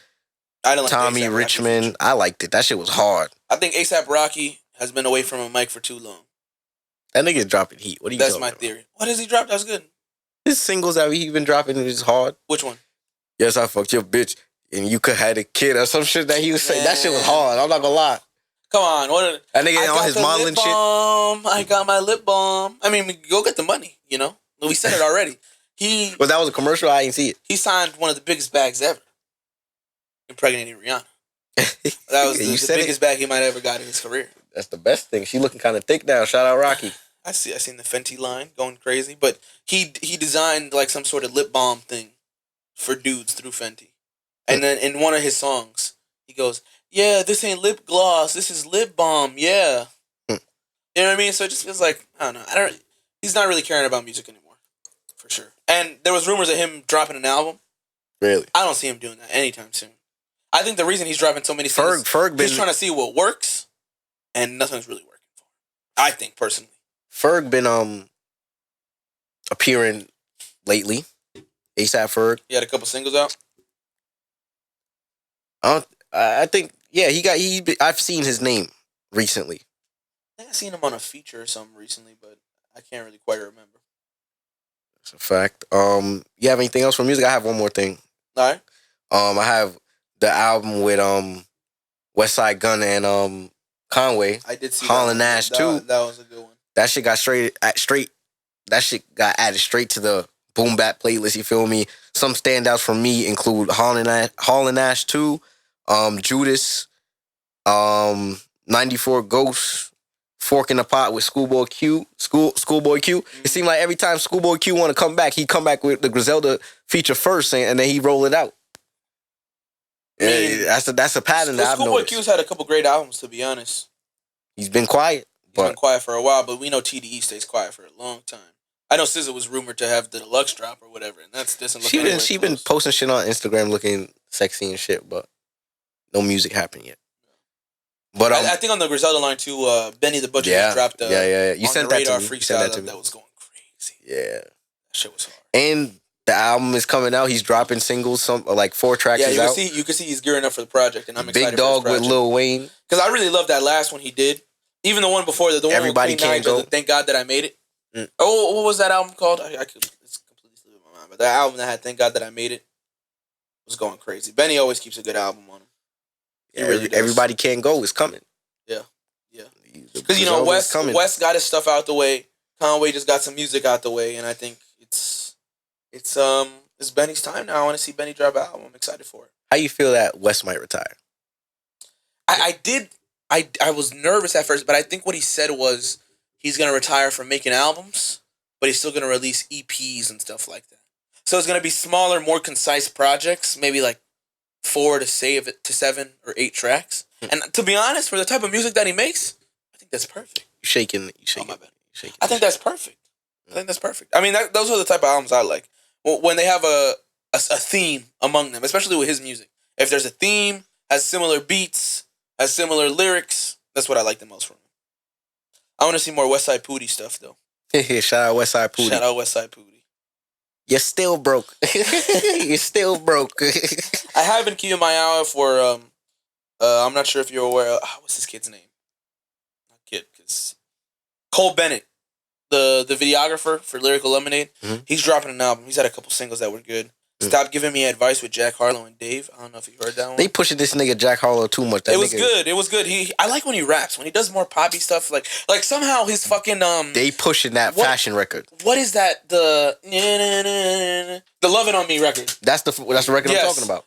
I didn't like Tommy A$AP Rocky Richmond. feature. I liked it. That shit was hard. I think A$AP Rocky has been away from a mic for too long. That nigga's dropping heat. What are you That's talking my about? theory. What has he dropped? That's good. His singles that he been dropping is hard. Which one? Yes, I fucked your bitch and you could have a kid or some shit that he was saying. That shit was hard. I'm not gonna lie. Come on. That nigga on his modeling shit. I got my lip balm. I mean, go get the money, you know? We said it already. But that was a commercial? I didn't see it. He signed one of the biggest bags ever. Impregnating Rihanna. That was the biggest bag he might have ever got in his career. That's the best thing. She looking kind of thick now. Shout out Rocky. I seen the Fenty line going crazy. But he designed like some sort of lip balm thing for dudes through Fenty. And then in one of his songs, he goes, yeah, this ain't lip gloss. This is lip balm. Yeah. You know what I mean? So it just feels like, I don't know. He's not really caring about music anymore. For sure. And there was rumors of him dropping an album. Really? I don't see him doing that anytime soon. I think the reason he's dropping so many things he's trying to see what works, and nothing's really working for him. I think, personally. Ferg been appearing lately. A$AP Ferg. He had a couple singles out. I think, yeah, I've seen his name recently. I think I've seen him on a feature or something recently, but I can't really quite remember. That's a fact. You have anything else for music? I have one more thing. All right. I have the album with West Side Gun and Conway. I did see Hall and Nash too. That was a good one. That shit got that shit got added straight to the boom bap playlist, you feel me? Some standouts for me include Hall and Nash 2, Judas, 94 Ghosts, Fork in the Pot with Schoolboy Q. It seemed like every time Schoolboy Q want to come back, he come back with the Griselda feature first, and then he roll it out. I mean, that's a pattern that I've noticed. Schoolboy Q's had a couple great albums, to be honest. He's been quiet. He's been quiet for a while, but we know TDE stays quiet for a long time. I know SZA was rumored to have the deluxe drop or whatever, and that doesn't look anywhere She close. been posting shit on Instagram looking sexy and shit, but no music happened yet. But I think on the Griselda line too, Benny the Butcher just dropped You on sent the that radar to me. freestyle that was going crazy. Yeah. That shit was hard. And the album is coming out. He's dropping singles, some like 4 tracks. Yeah, out. you can see he's gearing up for the project, and I'm excited. Big Dog with Lil Wayne. Because I really love that last one he did. Even the one before the one Everybody with Queen Can't Go. Thank God That I Made It. Oh, what was that album called? It's completely slipping my mind. But that album that had Thank God That I Made It was going crazy. Benny always keeps a good album on him. Yeah, really Everybody Can't Go is coming. Yeah. Because, you know, West got his stuff out the way. Conway just got some music out the way. And I think it's Benny's time now. I want to see Benny drop an album. I'm excited for it. How you feel that West might retire? I was nervous at first, but I think what he said was he's going to retire from making albums, but he's still going to release EPs and stuff like that. So it's going to be smaller, more concise projects, maybe like 4 to 7 or 8 tracks. And to be honest, for the type of music that he makes, I think that's perfect. You shaking. Oh, my bad. I think that's perfect. I mean, those are the type of albums I like. When they have a theme among them, especially with his music. If there's a theme, has similar beats, has similar lyrics, that's what I like the most from him. I want to see more Westside Pootie stuff, though. Shout out Westside Pootie. Shout out Westside Pootie. You're still broke. You're still broke. I have been keeping my eye out for, I'm not sure if you're aware of, what's this kid's name? Not kid, because Cole Bennett, the videographer for Lyrical Lemonade, he's dropping an album. He's had a couple singles that were good. Stop Giving Me Advice with Jack Harlow and Dave. I don't know if you heard that one. They pushing this nigga Jack Harlow too much. It was good. I like when he raps. When he does more poppy stuff, like somehow his fucking They pushing that fashion record. What is that? The Love It On Me record. That's the record I'm talking about.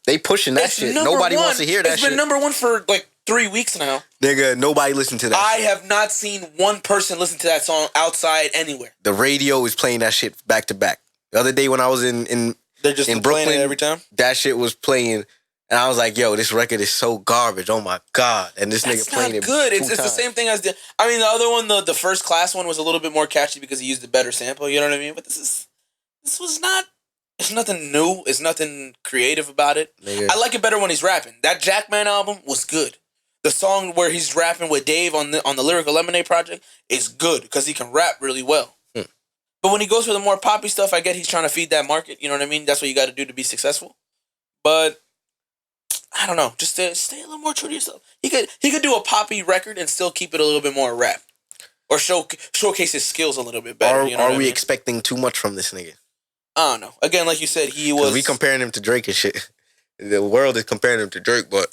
They pushing that shit. Nobody wants to hear that shit. It's been number 1 for like 3 weeks now. Nigga, nobody listened to that. I have not seen one person listen to that song outside anywhere. The radio is playing that shit back to back. The other day when I was in They're just in playing Brooklyn, it every time. That shit was playing, and I was like, "Yo, this record is so garbage. Oh my god!" And this nigga playing it. Good. It's times. the same thing as the other one. The First Class one was a little bit more catchy because he used a better sample. You know what I mean? But this was not. It's nothing new. It's nothing creative about it. Nigga. I like it better when he's rapping. That Jackman album was good. The song where he's rapping with Dave on the Lyrical Lemonade project is good because he can rap really well. But when he goes for the more poppy stuff, I get he's trying to feed that market. You know what I mean? That's what you got to do to be successful. But I don't know, just to stay a little more true to yourself. He could do a poppy record and still keep it a little bit more rap, or showcase his skills a little bit better. Are we expecting too much from this nigga? I don't know. Again, like you said, he was. We comparing him to Drake and shit. The world is comparing him to Drake, but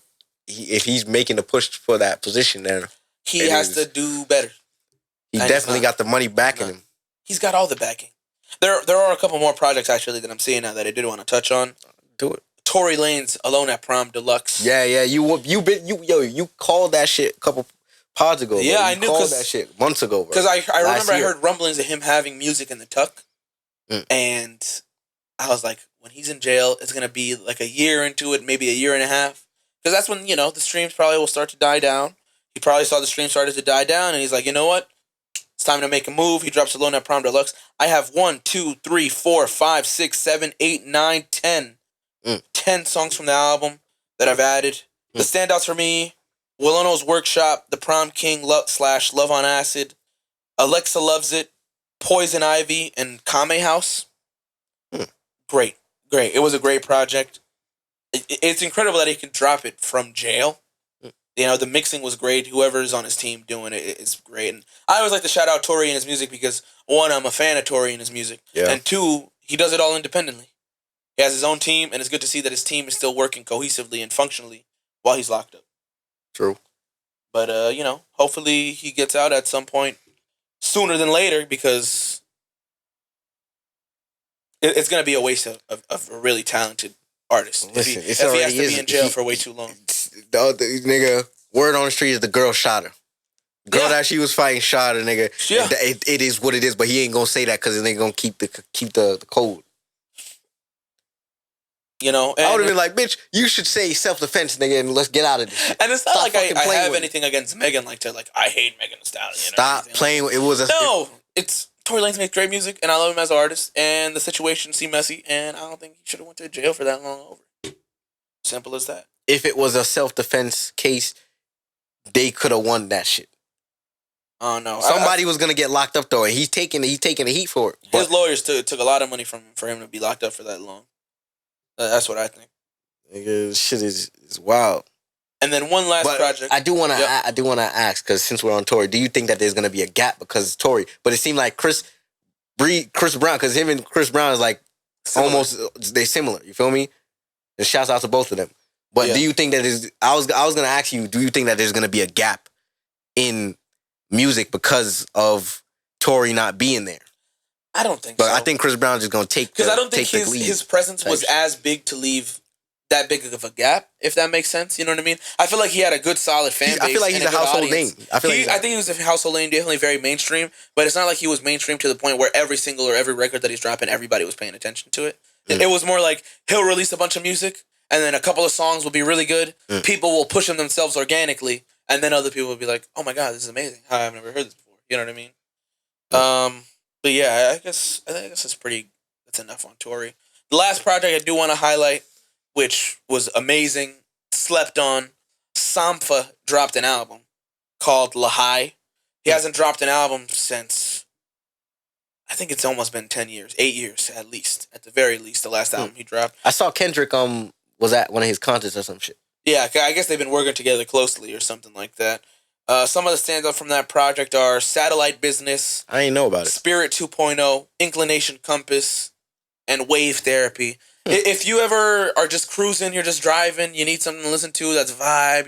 if he's making a push for that position, then he has to do better. He definitely got the money backing him. He's got all the backing. There are a couple more projects actually that I'm seeing now that I did want to touch on. Do it. Tory Lanez Alone at Prom Deluxe. Yeah. You called that shit a couple pods ago. Yeah, bro. I knew. Called that shit months ago, bro. Because I remember I heard rumblings of him having music in the tuck, and I was like, when he's in jail, it's gonna be like a year into it, maybe a year and a half, because that's when the streams probably will start to die down. He probably saw the stream started to die down, and he's like, you know what? It's time to make a move. He drops Alone at Prom Deluxe. I have 1, 2, 3, 4, 5, 6, 7, 8, 9, 10. 10 songs from the album that I've added. The standouts for me: Willano's Workshop, The Prom King / Love on Acid, Alexa Loves It, Poison Ivy, and Kame House. Great. It was a great project. It's incredible that he can drop it from jail. The mixing was great. Whoever's on his team doing it is great. And I always like to shout out Tory and his music because, one, I'm a fan of Tory and his music. Yeah. And two, he does it all independently. He has his own team, and it's good to see that his team is still working cohesively and functionally while he's locked up. True. But, hopefully he gets out at some point sooner than later, because it's going to be a waste of a really talented artist. Listen, if he has to be in jail for way too long. The nigga, word on the street is the girl shot her. The girl that she was fighting shot her, nigga. Yeah. It is what it is, but he ain't going to say that because they going to keep the code. I would have been like, bitch, you should say self-defense, nigga, and let's get out of this. And it's not like I have anything against Megan, I hate Megan Thee Stallion. Stop playing. It's Tory Lanez makes great music, and I love him as an artist, and the situation seemed messy, and I don't think he should have went to jail for that long over. Simple as that. If it was a self-defense case, they could have won that shit. Oh, no. Somebody was going to get locked up, though, and he's taking the heat for it. His lawyers took a lot of money for him to be locked up for that long. That's what I think. Nigga, shit is wild. And then one last project. I do want to ask, because since we're on Tory, do you think that there's going to be a gap because Tory? But it seemed like Chris Brown, because him and Chris Brown is like almost they're similar. You feel me? And shouts out to both of them. But do you think that is? I was going to ask you, do you think that there's going to be a gap in music because of Tory not being there? I don't think so. But I think Chris Brown's just going to take because I don't think his presence was as big to leave that big of a gap, if that makes sense. You know what I mean? I feel like he had a good, solid fan base. I feel like he's a household name. I think he was a household name, definitely very mainstream, but it's not like he was mainstream to the point where every single or every record that he's dropping, everybody was paying attention to it. It was more like he'll release a bunch of music, and then a couple of songs will be really good. People will push them themselves organically, and then other people will be like, oh my God, this is amazing. I've never heard this before. You know what I mean? But yeah, I guess that's enough on Tory. The last project I do want to highlight, which was amazing, slept on, Sampha dropped an album called Lahai. He hasn't dropped an album since, I think it's almost been 10 years, 8 years at least, at the very least, the last album he dropped. I saw Kendrick was at one of his concerts or some shit. Yeah, I guess they've been working together closely or something like that. Some of the standouts from that project are Satellite Business. I didn't know about it. Spirit 2.0, Inclination Compass, and Wave Therapy. If you ever are just cruising, you're just driving, you need something to listen to that's vibe,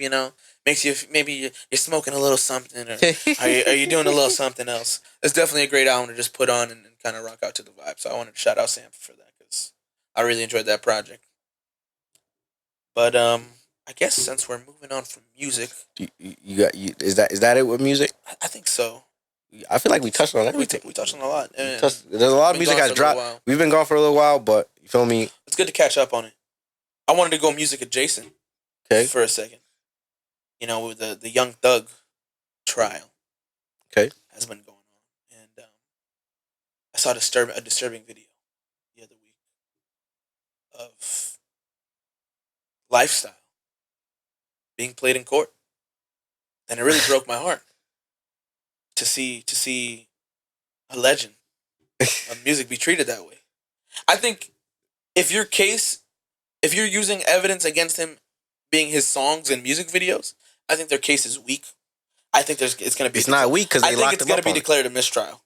makes you, maybe you're smoking a little something, or are you doing a little something else. It's definitely a great album to just put on and kind of rock out to the vibe. So I wanted to shout out Sam for that because I really enjoyed that project. But I guess since we're moving on from music, is that it with music? I think so. I feel like we touched on everything. We touched on a lot. There's a lot of music has dropped. We've been gone for a little while, but you feel me? It's good to catch up on it. I wanted to go music adjacent for a second. With the Young Thug trial. Okay. Has been going on. And I saw a disturbing video the other week of Lifestyle being played in court. And it really broke my heart to see a legend of music be treated that way. I think if you're using evidence against him being his songs and music videos, I think their case is weak. I think it's going to be. It's not weak because they locked him up. I think it's going to be declared a mistrial.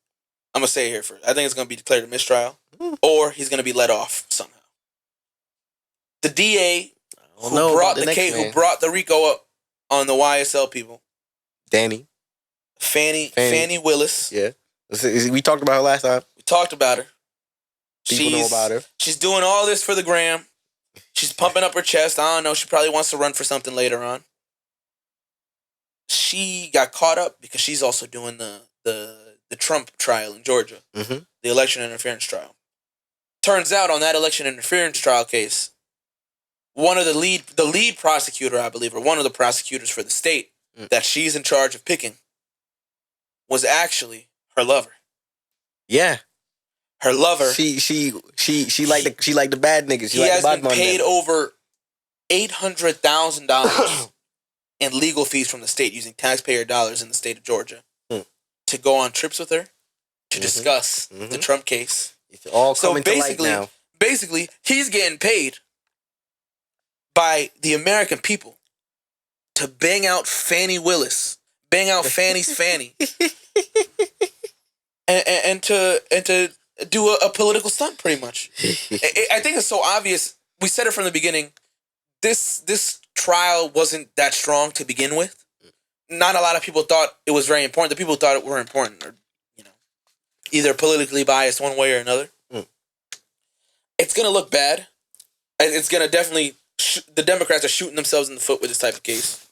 I'm going to say it here first. I think it's going to be declared a mistrial, or he's going to be let off somehow. The DA who brought the RICO up on the YSL people, Fannie Willis. Yeah, we talked about her last time. We talked about her. People know about her. She's doing all this for the gram. She's pumping up her chest. I don't know. She probably wants to run for something later on. She got caught up because she's also doing the Trump trial in Georgia, the election interference trial. Turns out on that election interference trial case, one of the lead prosecutor, I believe, or one of the prosecutors for the state that she's in charge of picking, was actually her lover. Yeah, her lover. She like the bad niggas. He has been paid over $800,000 in legal fees from the state using taxpayer dollars in the state of Georgia to go on trips with her to discuss the Trump case. It's all coming to light now. Basically, he's getting paid by the American people to bang out Fannie Willis, bang out Fanny's Fanny, and to do a political stunt, pretty much. I think it's so obvious. We said it from the beginning. This trial wasn't that strong to begin with. Not a lot of people thought it was very important. The people who thought it were important are, either politically biased one way or another. It's gonna look bad, and it's gonna definitely. The Democrats are shooting themselves in the foot with this type of case.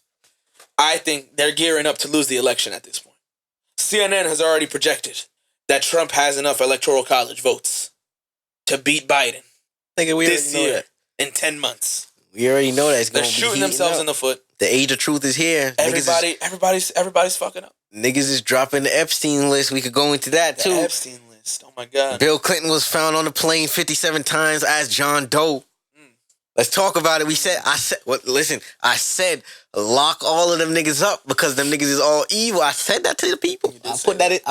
I think they're gearing up to lose the election at this point. CNN has already projected that Trump has enough electoral college votes to beat Biden this year in 10 months. We already know that. They're shooting themselves in the foot. The age of truth is here. Everybody's fucking up. Niggas is dropping the Epstein list. We could go into that too. The Epstein list. Oh my God. Bill Clinton was found on the plane 57 times as John Doe. Let's talk about it. I said lock all of them niggas up because them niggas is all evil. I said that to the people. I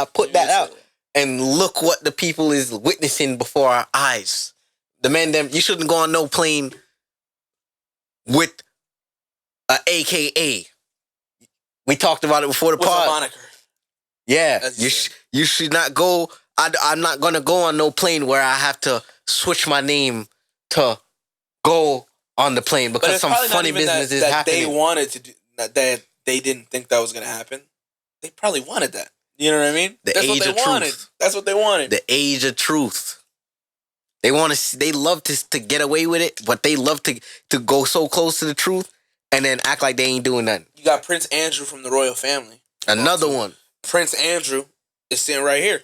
put that out. And look what the people is witnessing before our eyes. The man, you shouldn't go on no plane with a AKA. We talked about it before the pod. With a moniker. Yeah, you should not go. I'm not gonna go on no plane where I have to switch my name to go on the plane because some funny business is happening. They wanted to do that. They didn't think that was gonna happen. They probably wanted that. You know what I mean? That's what they wanted. That's what they wanted. The age of truth. They love to get away with it, but they love to go so close to the truth and then act like they ain't doing nothing. You got Prince Andrew from the royal family. Another one. Prince Andrew is sitting right here.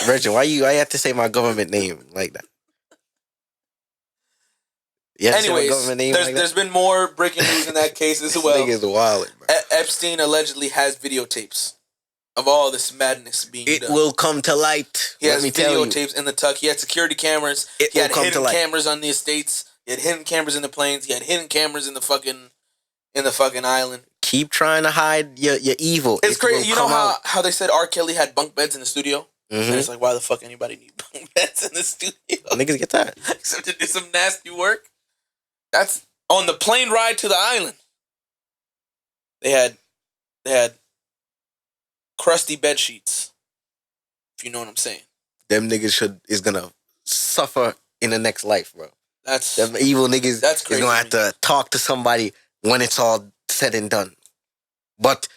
Richh, why you have to say my government name like that? Anyways, there's been more breaking news in that case as well. Niggas wild, bro. Epstein allegedly has videotapes of all this madness being done. It will come to light. He has videotapes in the tuck. He had security cameras. He had hidden cameras on the estates. He had hidden cameras in the planes. He had hidden cameras in the fucking island. Keep trying to hide your evil. It's crazy. You know how they said R. Kelly had bunk beds in the studio? And it's like, why the fuck anybody need bunk beds in the studio? Niggas get that. Except to do some nasty work. That's on the plane ride to the island. They had crusty bed sheets. If you know what I'm saying. Them niggas is gonna suffer in the next life, bro. Them evil niggas that's crazy. Is gonna have to talk to somebody when it's all said and done. But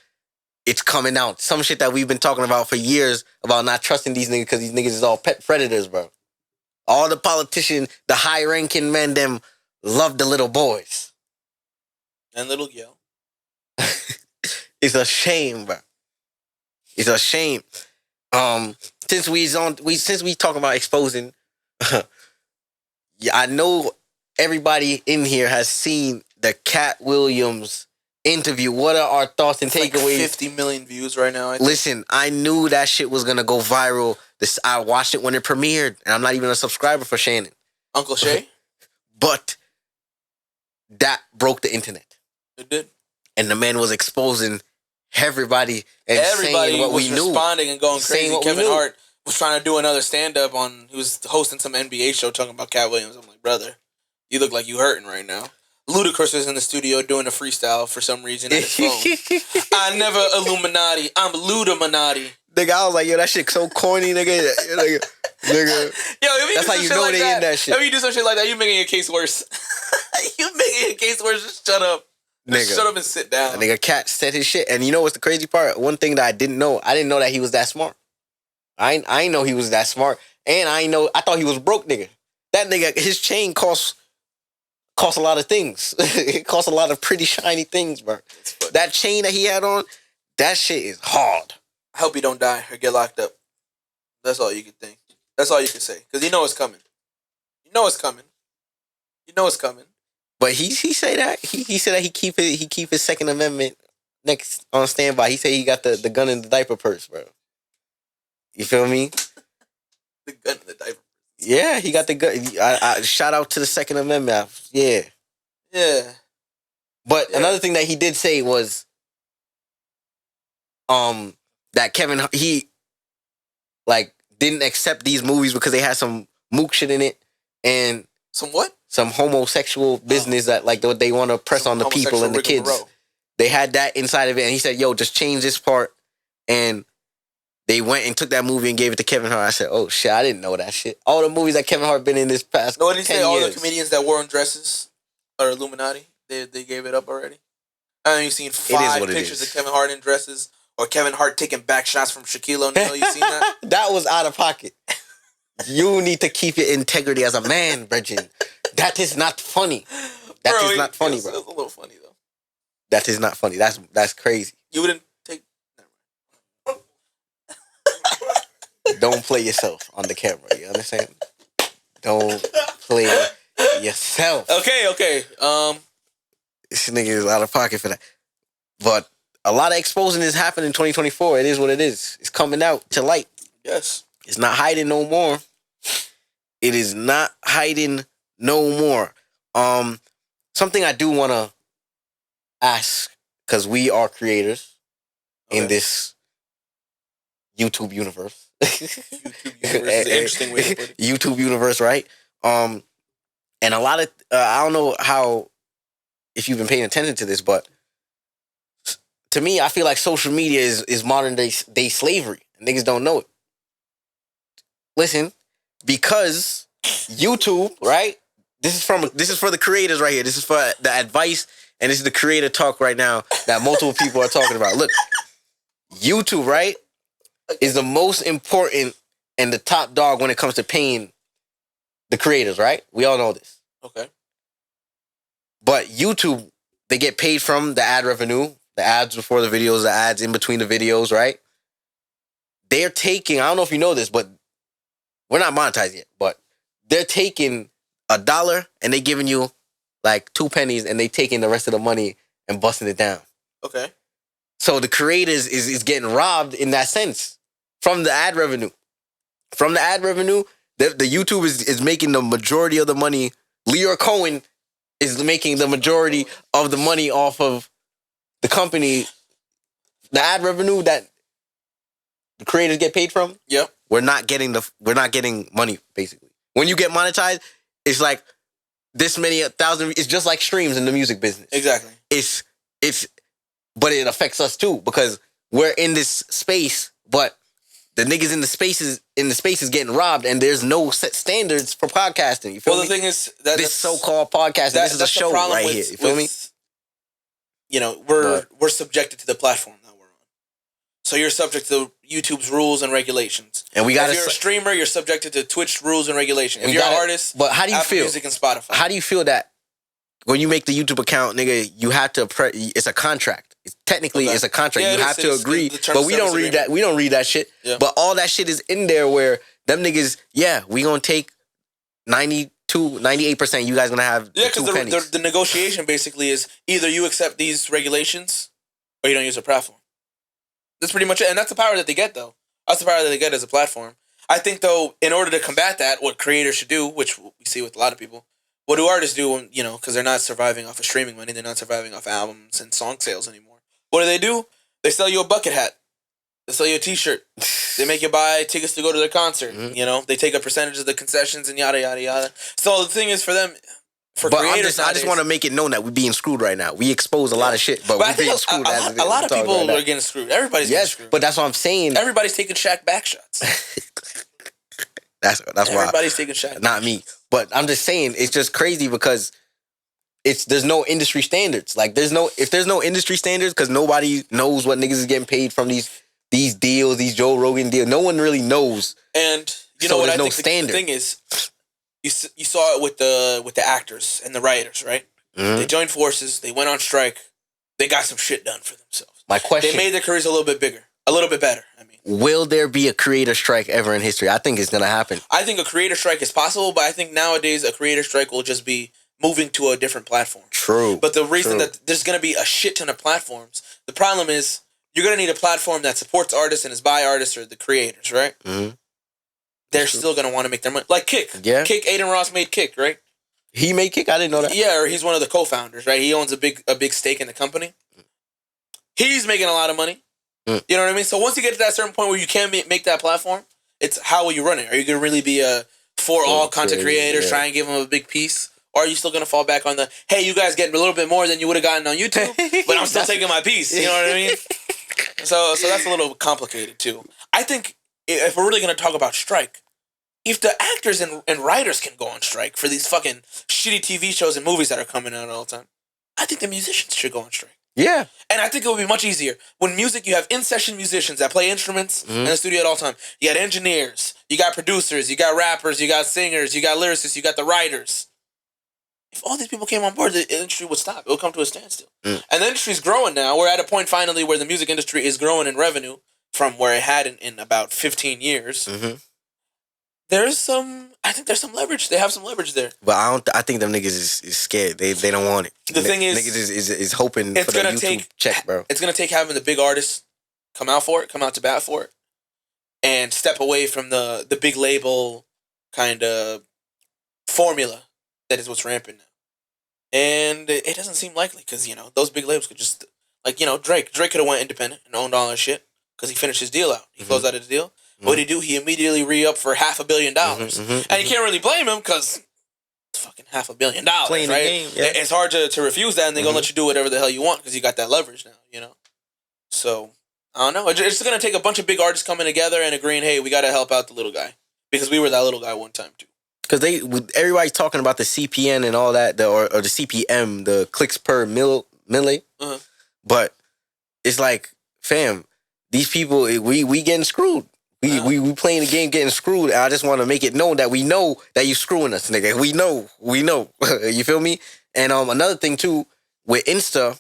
it's coming out. Some shit that we've been talking about for years about not trusting these niggas because these niggas is all pet predators, bro. All the politicians, the high-ranking men, them love the little boys. And little girl. It's a shame, bro. It's a shame. Since we talking about exposing, I know everybody in here has seen the Cat Williams interview. What are our thoughts and takeaways? Like 50 million views right now. Listen, I knew that shit was gonna go viral. I watched it when it premiered, and I'm not even a subscriber for Shannon. Uncle Shay? But that broke the internet. It did. And the man was exposing everybody and saying what we knew. Everybody was responding and going crazy. Kevin Hart was trying to do another stand-up he was hosting some NBA show talking about Cat Williams. I'm like, brother, You look like you hurting right now. Ludacris is in the studio doing a freestyle for some reason on his phone. I never Illuminati. I'm Ludaminati. Nigga, I was like, yo, that shit so corny, nigga. Nigga. Yo, if that's how you know like they in that shit. If you do some shit like that, you making your case worse. You making your case worse. Just shut up. Just shut up and sit down. That nigga Cat said his shit. And you know what's the crazy part? One thing that I didn't know that he was that smart. I ain't know he was that smart. And I thought he was broke, nigga. That nigga, his chain costs a lot of things. It costs a lot of pretty shiny things, bro. That chain that he had on, that shit is hard. I hope he don't die or get locked up. That's all you can think. That's all you can say. Because you know it's coming. You know it's coming. You know it's coming. But he say that. He said that he keep his Second Amendment next on standby. He said he got the gun in the diaper purse, bro. You feel me? The gun in the diaper. Yeah, he got the gun. I shout out to the Second Amendment. Yeah. Yeah. But another thing that he did say was that Kevin, he like didn't accept these movies because they had some mook shit in it and some what? Some homosexual business that like they want to press on the people and the kids. They had that inside of it, and he said, "Yo, just change this part." And they went and took that movie and gave it to Kevin Hart. I said, "Oh shit, I didn't know that shit." All the movies that Kevin Hart been in this past. No, what did he say? 10 All years. the comedians that wore on dresses are Illuminati. They gave it up already. I haven't seen 5 pictures of Kevin Hart in dresses or Kevin Hart taking back shots from Shaquille O'Neal. You seen that? That was out of pocket. You need to keep your integrity as a man, Bridget. That is not funny. That is not funny, bro. It's a little funny though. That is not funny. That's crazy. You wouldn't take. Don't play yourself on the camera. You understand? Don't play yourself. Okay. This nigga is out of pocket for that. But a lot of exposing is happening in 2024. It is what it is. It's coming out to light. Yes. It's not hiding no more. It is not hiding no more. Something I do want to ask, because we are creators in this YouTube universe. YouTube universe is an interesting way to put it. YouTube universe, right? And a lot of, I don't know if you've been paying attention to this, but to me, I feel like social media is modern day slavery. Niggas don't know it. Listen, because YouTube, right? This is for the creators right here. This is for the advice, and this is the creator talk right now that multiple people are talking about. Look, YouTube, right, is the most important and the top dog when it comes to paying the creators, right? We all know this. Okay. But YouTube, they get paid from the ad revenue, the ads before the videos, the ads in between the videos, right? They're taking, I don't know if you know this, but we're not monetized yet, but they're taking $1 and they giving you like 2 pennies and they taking the rest of the money and busting it down. Okay. So the creators is getting robbed in that sense from the ad revenue. From the ad revenue, the YouTube is making the majority of the money. Leor Cohen is making the majority of the money off of the company. The ad revenue that the creators get paid from. Yep. We're not getting money, basically. When you get monetized, it's like this many 1,000. It's just like streams in the music business. Exactly. But it affects us too because we're in this space, but the niggas in the spaces getting robbed, and there's no set standards for podcasting. You feel me? The thing is that this so-called podcasting, this is a show right here. You feel me? You know, we're subjected to the platform that we're on. So you're subject to YouTube's rules and regulations. And if you're a streamer, you're subjected to Twitch rules and regulations. If you're an artist, but how do you Apple feel? Music and Spotify. How do you feel that when you make the YouTube account, nigga, you have to it's a contract. Technically, it's a contract. Yeah, you have to agree, but we don't read that. We don't read that shit. Yeah. But all that shit is in there where them niggas, we gonna take 98%. You guys gonna have because the negotiation basically is either you accept these regulations or you don't use a platform. That's pretty much it, and that's the power that they get, though. That's the power that they get as a platform. I think, though, in order to combat that, what creators should do, which we see with a lot of people, what do artists do? You know, because they're not surviving off of streaming money, they're not surviving off albums and song sales anymore. What do? They sell you a bucket hat. They sell you a T-shirt. They make you buy tickets to go to their concert. Mm-hmm. You know, they take a percentage of the concessions and yada, yada, yada. So the thing is for them, For but creators, I just want to make it known that we're being screwed right now. We expose a lot of shit, but we're being screwed. A lot of people are getting screwed. Everybody's getting screwed. But that's what I'm saying. Everybody's taking Shaq back shots. that's why everybody's taking Shaq. Not me, but I'm just saying it's just crazy because there's no industry standards. Like if there's no industry standards because nobody knows what niggas is getting paid from these deals, these Joe Rogan deals. No one really knows. And you know what I think standard. the thing is. You saw it with the actors and the writers, right? Mm-hmm. They joined forces. They went on strike. They got some shit done for themselves. My question: they made their careers a little bit bigger, a little bit better. I mean, will there be a creator strike ever in history? I think it's gonna happen. I think a creator strike is possible, but I think nowadays a creator strike will just be moving to a different platform. True. But the reason that there's gonna be a shit ton of platforms, the problem is you're gonna need a platform that supports artists and is by artists or the creators, right? Mm-hmm. They're still going to want to make their money. Like Kick. Yeah. Kick, Aiden Ross made Kick, right? He made Kick? I didn't know that. Yeah, or he's one of the co-founders, right? He owns a big stake in the company. He's making a lot of money. You know what I mean? So once you get to that certain point where you can make that platform, it's how will you run it? Are you going to really be for all content creators, try and give them a big piece? Or are you still going to fall back on the, hey, you guys getting a little bit more than you would have gotten on YouTube, but I'm still taking my piece. You know what I mean? So that's a little complicated, too. I think if we're really going to talk about strike, if the actors and writers can go on strike for these fucking shitty TV shows and movies that are coming out all the time, I think the musicians should go on strike. Yeah. And I think it would be much easier. When music, you have in-session musicians that play instruments in the studio at all time. You got engineers, you got producers, you got rappers, you got singers, you got lyricists, you got the writers. If all these people came on board, the industry would stop. It would come to a standstill. And the industry's growing now. We're at a point finally where the music industry is growing in revenue from where it had in about 15 years. Mm-hmm. I think there's some leverage. They have some leverage there. But I think them niggas is scared. They don't want it. The thing is, niggas is hoping for the YouTube check, bro. It's gonna take having the big artists come out to bat for it, and step away from the big label kind of formula that is what's rampant now. And it doesn't seem likely because those big labels could just Drake could have went independent and owned all his shit because he finished his deal out. He closed out his deal. What did he do? He immediately re-upped for $500 million. And you can't really blame him because it's fucking $500 million, playing right? The game, yeah. It's hard to refuse that, and they're going to let you do whatever the hell you want because you got that leverage now, So, I don't know. It's going to take a bunch of big artists coming together and agreeing, hey, we got to help out the little guy. Because we were that little guy one time, too. Because everybody's talking about the CPN and all that, or the CPM, the clicks per milli. But it's like, fam, these people, we getting screwed. We playing the game getting screwed. I just want to make it known that we know that you screwing us, nigga. We know. You feel me? And another thing too, with Insta,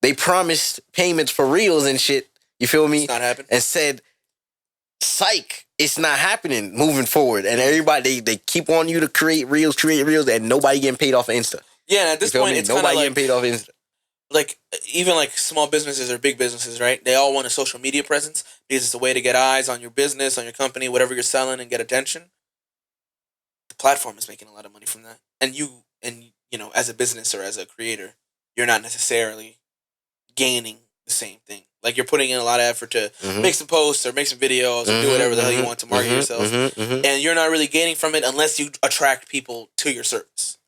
they promised payments for reels and shit. You feel me? It's not happening. And said, psych, it's not happening moving forward. And everybody, they keep wanting you to create reels, and nobody getting paid off of Insta. Yeah, and at this point, it's nobody getting paid off Insta. Like, even like small businesses or big businesses, right? They all want a social media presence because it's a way to get eyes on your business, on your company, whatever you're selling, and get attention. The platform is making a lot of money from that. And as a business or as a creator, you're not necessarily gaining the same thing. Like, you're putting in a lot of effort to make some posts or make some videos or do whatever the hell you want to market yourself. And you're not really gaining from it unless you attract people to your service.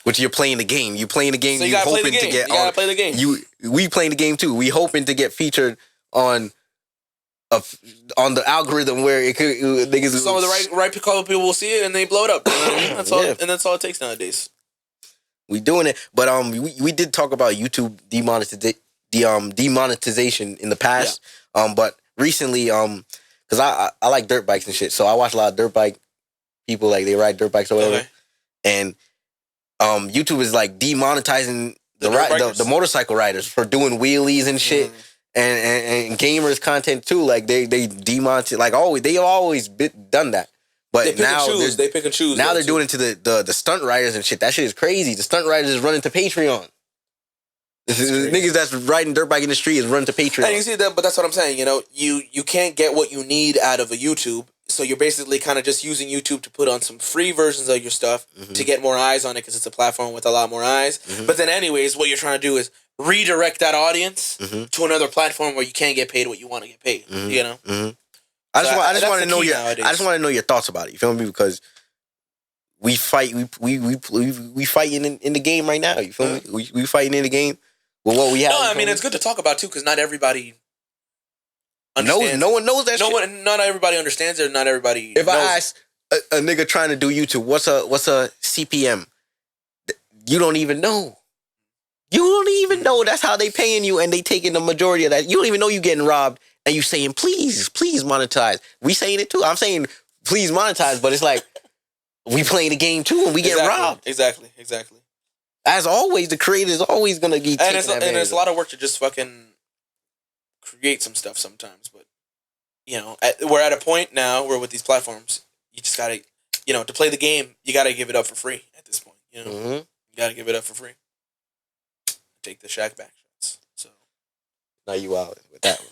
Which you're playing the game. You're playing the game. So you gotta hoping to get. You gotta play the game. We playing the game too. We hoping to get featured on the algorithm where it could niggas. Some of the right couple people will see it and they blow it up. You know what I mean? That's all. And that's all it takes nowadays. We doing it, but we did talk about YouTube demonetization in the past. Yeah. But recently, because I like dirt bikes and shit, so I watch a lot of dirt bike people, like they ride dirt bikes or whatever, and. YouTube is like demonetizing the motorcycle riders for doing wheelies and shit, and gamers content too. Like they demonetize, like always. They have always done that, but they pick and choose. Now they're doing it to the stunt riders and shit. That shit is crazy. The stunt riders is running to Patreon. Niggas that's riding dirt bike in the street is running to Patreon. And you see that, but that's what I'm saying. You can't get what you need out of a YouTube. So you're basically kind of just using YouTube to put on some free versions of your stuff to get more eyes on it because it's a platform with a lot more eyes. But then anyways, what you're trying to do is redirect that audience to another platform where you can't get paid what you want to get paid. I just want to know your thoughts about it. You feel me? Because we fight. We fighting in the game right now. You feel me? We fighting in the game with what we have. No, I mean it's good to talk about too because not everybody understands. No one knows that. Not everybody understands it. Or not everybody. If I ask a nigga trying to do YouTube, what's a CPM? You don't even know. You don't even know that's how they paying you, and they taking the majority of that. You don't even know you getting robbed, and you saying please monetize. We saying it too. I'm saying please monetize, but it's like we playing the game too, and we getting robbed. Exactly. As always, the creator is always gonna be taking advantage. And it's a lot of work to just fucking create some stuff sometimes. But we're at a point now where with these platforms, you just gotta, to play the game, you gotta give it up for free at this point. You gotta give it up for free. Take the Shaq back shots. So now you wilding with that one.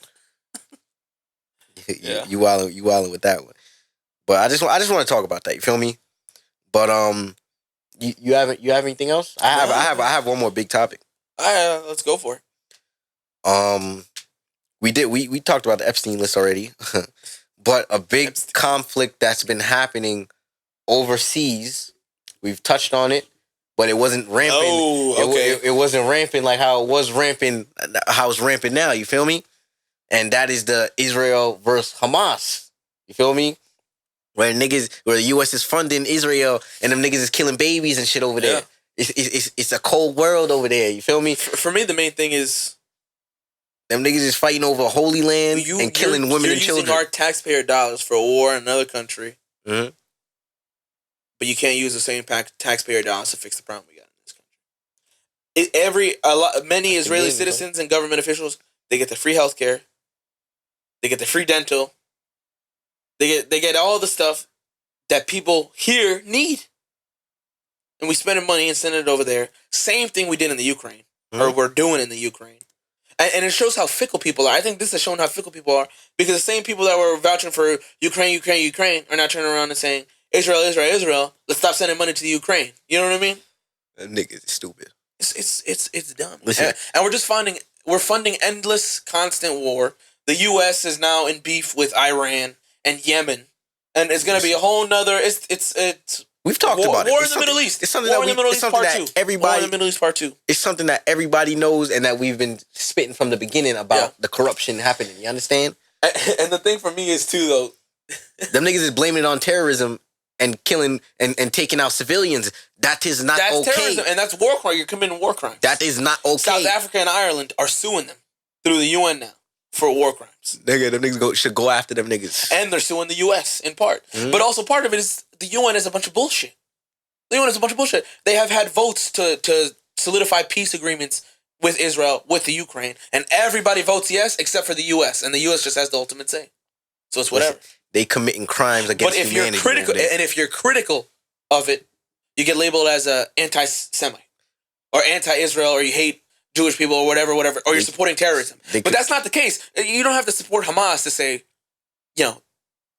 Yeah. You wilding with that one. But I just want to talk about that. You feel me? But you have anything else? I have one more big topic. Let's go for it. We talked about the Epstein list already, but a big conflict that's been happening overseas. We've touched on it, but it wasn't rampant. Oh, okay. It wasn't rampant like how it was rampant. How it's rampant now. You feel me? And that is the Israel versus Hamas. You feel me? Where the U.S. is funding Israel, and them niggas is killing babies and shit over there. It's a cold world over there. You feel me? For me, the main thing is them niggas is fighting over Holy Land and killing women and children. You're using our taxpayer dollars for a war in another country, but you can't use the same taxpayer dollars to fix the problem we got in this country. Many Israeli citizens and government officials, they get the free healthcare, they get the free dental. They get all the stuff that people here need. And we spending money and sending it over there. Same thing we did in the Ukraine. Or we're doing in the Ukraine. And it shows how fickle people are. I think this is showing how fickle people are. Because the same people that were vouching for Ukraine are now turning around and saying, Israel, let's stop sending money to the Ukraine. You know what I mean? That nigga is stupid. It's dumb. Listen. And we're funding endless, constant war. The U.S. is now in beef with Iran and Yemen, and it's going to be a whole nother. We've talked about it. War in the Middle East. It's something War in the Middle East Part 2. War in the Middle East Part 2. It's something that everybody knows and that we've been spitting from the beginning about the corruption happening. You understand? And the thing for me is too though, them niggas is blaming it on terrorism and killing and taking out civilians. That is not okay. That's terrorism, and that's war crime. You're committing war crimes. That is not okay. South Africa and Ireland are suing them through the UN now for war crimes. Nigga, them niggas should go after them niggas. And they're suing the U.S. in part. But also part of it is the UN is a bunch of bullshit. The UN is a bunch of bullshit. They have had votes to solidify peace agreements with Israel, with the Ukraine. And everybody votes yes except for the U.S. And the U.S. just has the ultimate say. So it's whatever. Listen, they committing crimes against humanity. If you're critical of it, you get labeled as a anti-Semite or anti-Israel, or you hate Jewish people or whatever, or you're supporting terrorism. But that's not the case. You don't have to support Hamas to say,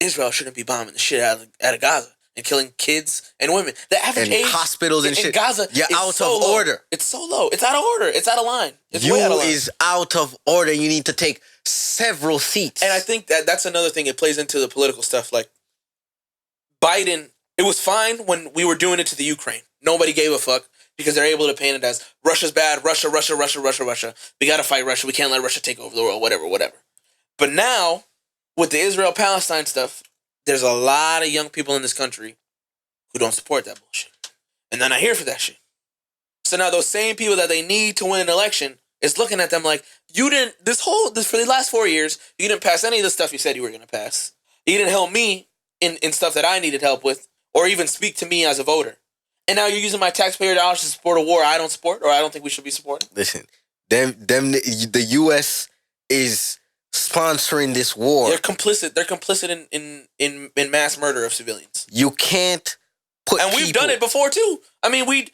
Israel shouldn't be bombing the shit out of Gaza and killing kids and women. The average age hospitals and in shit. Gaza You're is out so of low. order. It's so low. It's out of order. It's out of line. It's way out of line. Is out of order. You need to take several seats. And I think that's another thing. It plays into the political stuff. Like Biden, it was fine when we were doing it to the Ukraine. Nobody gave a fuck because they're able to paint it as Russia's bad. Russia. We got to fight Russia. We can't let Russia take over the world. Whatever. But now with the Israel-Palestine stuff, there's a lot of young people in this country who don't support that bullshit. And they're not here for that shit. So now those same people that they need to win an election is looking at them like, you didn't, for the last 4 years, you didn't pass any of the stuff you said you were going to pass. You didn't help me in stuff that I needed help with, or even speak to me as a voter. And now you're using my taxpayer dollars to support a war I don't support, or I don't think we should be supporting. Listen, the U.S. is sponsoring this war. They're complicit. They're complicit in mass murder of civilians. You can't put and we've done it before too. I mean, we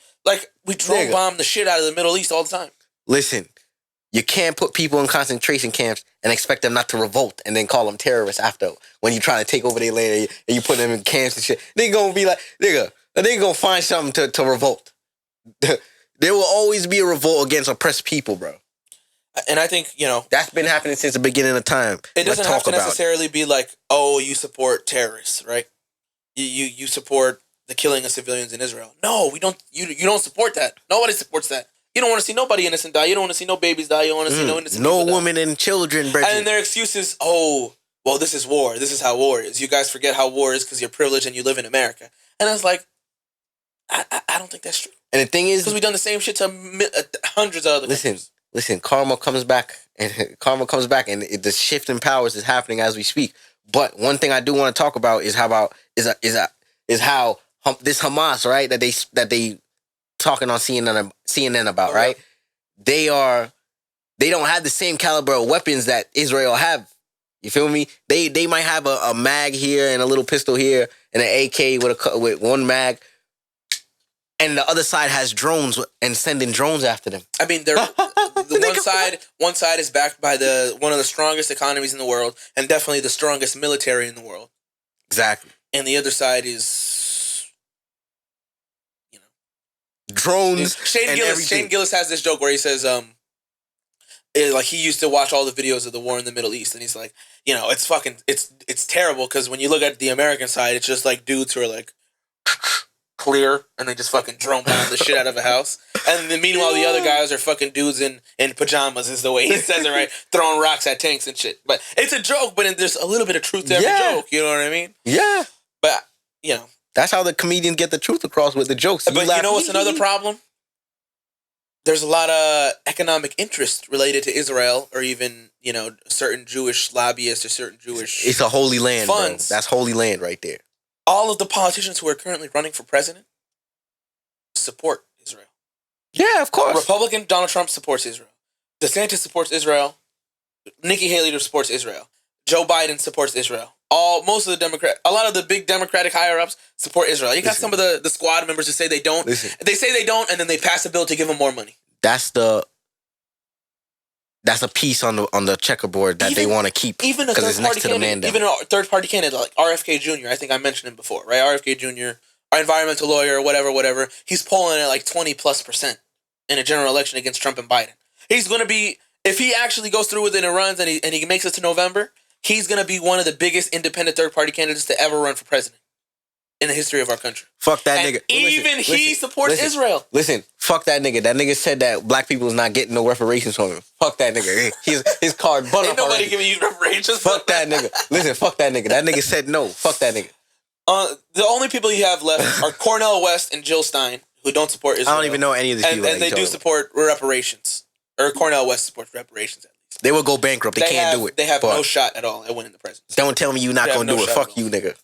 drone bomb the shit out of the Middle East all the time. Listen, you can't put people in concentration camps and expect them not to revolt and then call them terrorists after when you try to take over their land and you put them in camps and shit. They gonna be like, nigga, they gonna find something to revolt. There will always be a revolt against oppressed people, bro. And I think, that's been happening since the beginning of time. It doesn't have to necessarily be like, oh, you support terrorists, right? You support the killing of civilians in Israel. No, we don't. You don't support that. Nobody supports that. You don't want to see nobody innocent die. You don't want to see no babies die. You don't want to see no innocent people die. No women and children, Bridget. And their excuse is, oh, well, this is war. This is how war is. You guys forget how war is because you're privileged and you live in America. And I was like, I don't think that's true. And the thing is, because we've done the same shit to hundreds of other countries. Listen, karma comes back, and the shift in powers is happening as we speak. But one thing I do want to talk about is how this Hamas, right, that they talking on CNN about, okay. Right? They don't have the same caliber of weapons that Israel have. You feel me? They might have a mag here and a little pistol here and an AK with one mag. And the other side has drones and sending drones after them. I mean, one side is backed by one of the strongest economies in the world and definitely the strongest military in the world. Exactly. And the other side is, drones. Shane Gillis has this joke where he says, like he used to watch all the videos of the war in the Middle East, and he's like, it's terrible because when you look at the American side, it's just like dudes who are like clear, and they just fucking drone bomb the shit out of a house. And then meanwhile, the other guys are fucking dudes in pajamas, is the way he says it, right? Throwing rocks at tanks and shit. But it's a joke, but there's a little bit of truth to every joke. You know what I mean? Yeah. But, that's how the comedians get the truth across with the jokes. But you know what's another problem? There's a lot of economic interest related to Israel, or even, certain Jewish lobbyists or certain Jewish It's a holy land, funds. Bro. That's holy land right there. All of the politicians who are currently running for president support Israel. Yeah, of course. Republican Donald Trump supports Israel. DeSantis supports Israel. Nikki Haley supports Israel. Joe Biden supports Israel. A lot of the big Democratic higher ups support Israel. You got some of the squad members who say they don't. They say they don't, and then they pass a bill to give them more money. That's a piece on the checkerboard that they want to keep. Even a third party candidate, even a third party candidate like RFK Jr. I think I mentioned him before, right? RFK Jr., our environmental lawyer, whatever. He's polling at like 20+% in a general election against Trump and Biden. He's going to be, if he actually goes through with it and runs and he makes it to November, he's going to be one of the biggest independent third party candidates to ever run for president in the history of our country. Fuck that nigga. Even he supports Israel. Listen, fuck that nigga. That nigga said that black people is not getting no reparations from him. Fuck that nigga. His card butter. Ain't nobody giving you reparations. Fuck that nigga. Listen, fuck that nigga. That nigga said no. Fuck that nigga. The only people you have left are Cornel West and Jill Stein, who don't support Israel. I don't even know any of these people. And they do support reparations. Or Cornel West supports reparations, at least. They will go bankrupt. They can't do it. They have no shot at all at winning the presidency. Don't tell me you're not going to do it. Fuck you, nigga.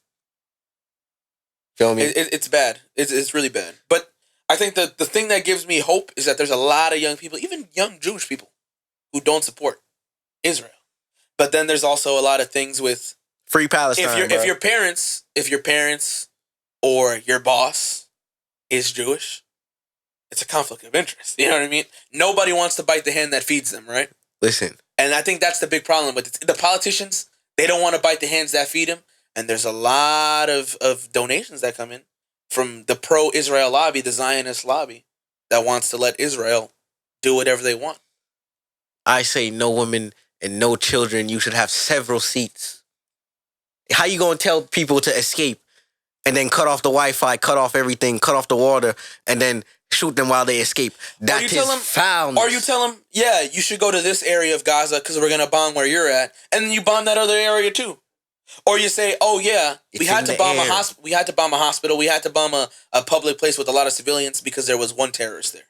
Feel me? It's bad. It's really bad. But I think the thing that gives me hope is that there's a lot of young people, even young Jewish people, who don't support Israel. But then there's also a lot of things with Free Palestine. If your parents or your boss is Jewish, it's a conflict of interest. You know what I mean? Nobody wants to bite the hand that feeds them, right? Listen. And I think that's the big problem with the politicians. They don't want to bite the hands that feed them. And there's a lot of donations that come in from the pro-Israel lobby, the Zionist lobby, that wants to let Israel do whatever they want. I say no women and no children. You should have several seats. How you going to tell people to escape and then cut off the Wi-Fi, cut off everything, cut off the water, and then shoot them while they escape? That is foul. Or you tell them, yeah, you should go to this area of Gaza because we're going to bomb where you're at. And then you bomb that other area too. Or you say, oh yeah, we had to bomb a hospital. We had to bomb a hospital. We had to bomb a public place with a lot of civilians because there was one terrorist there.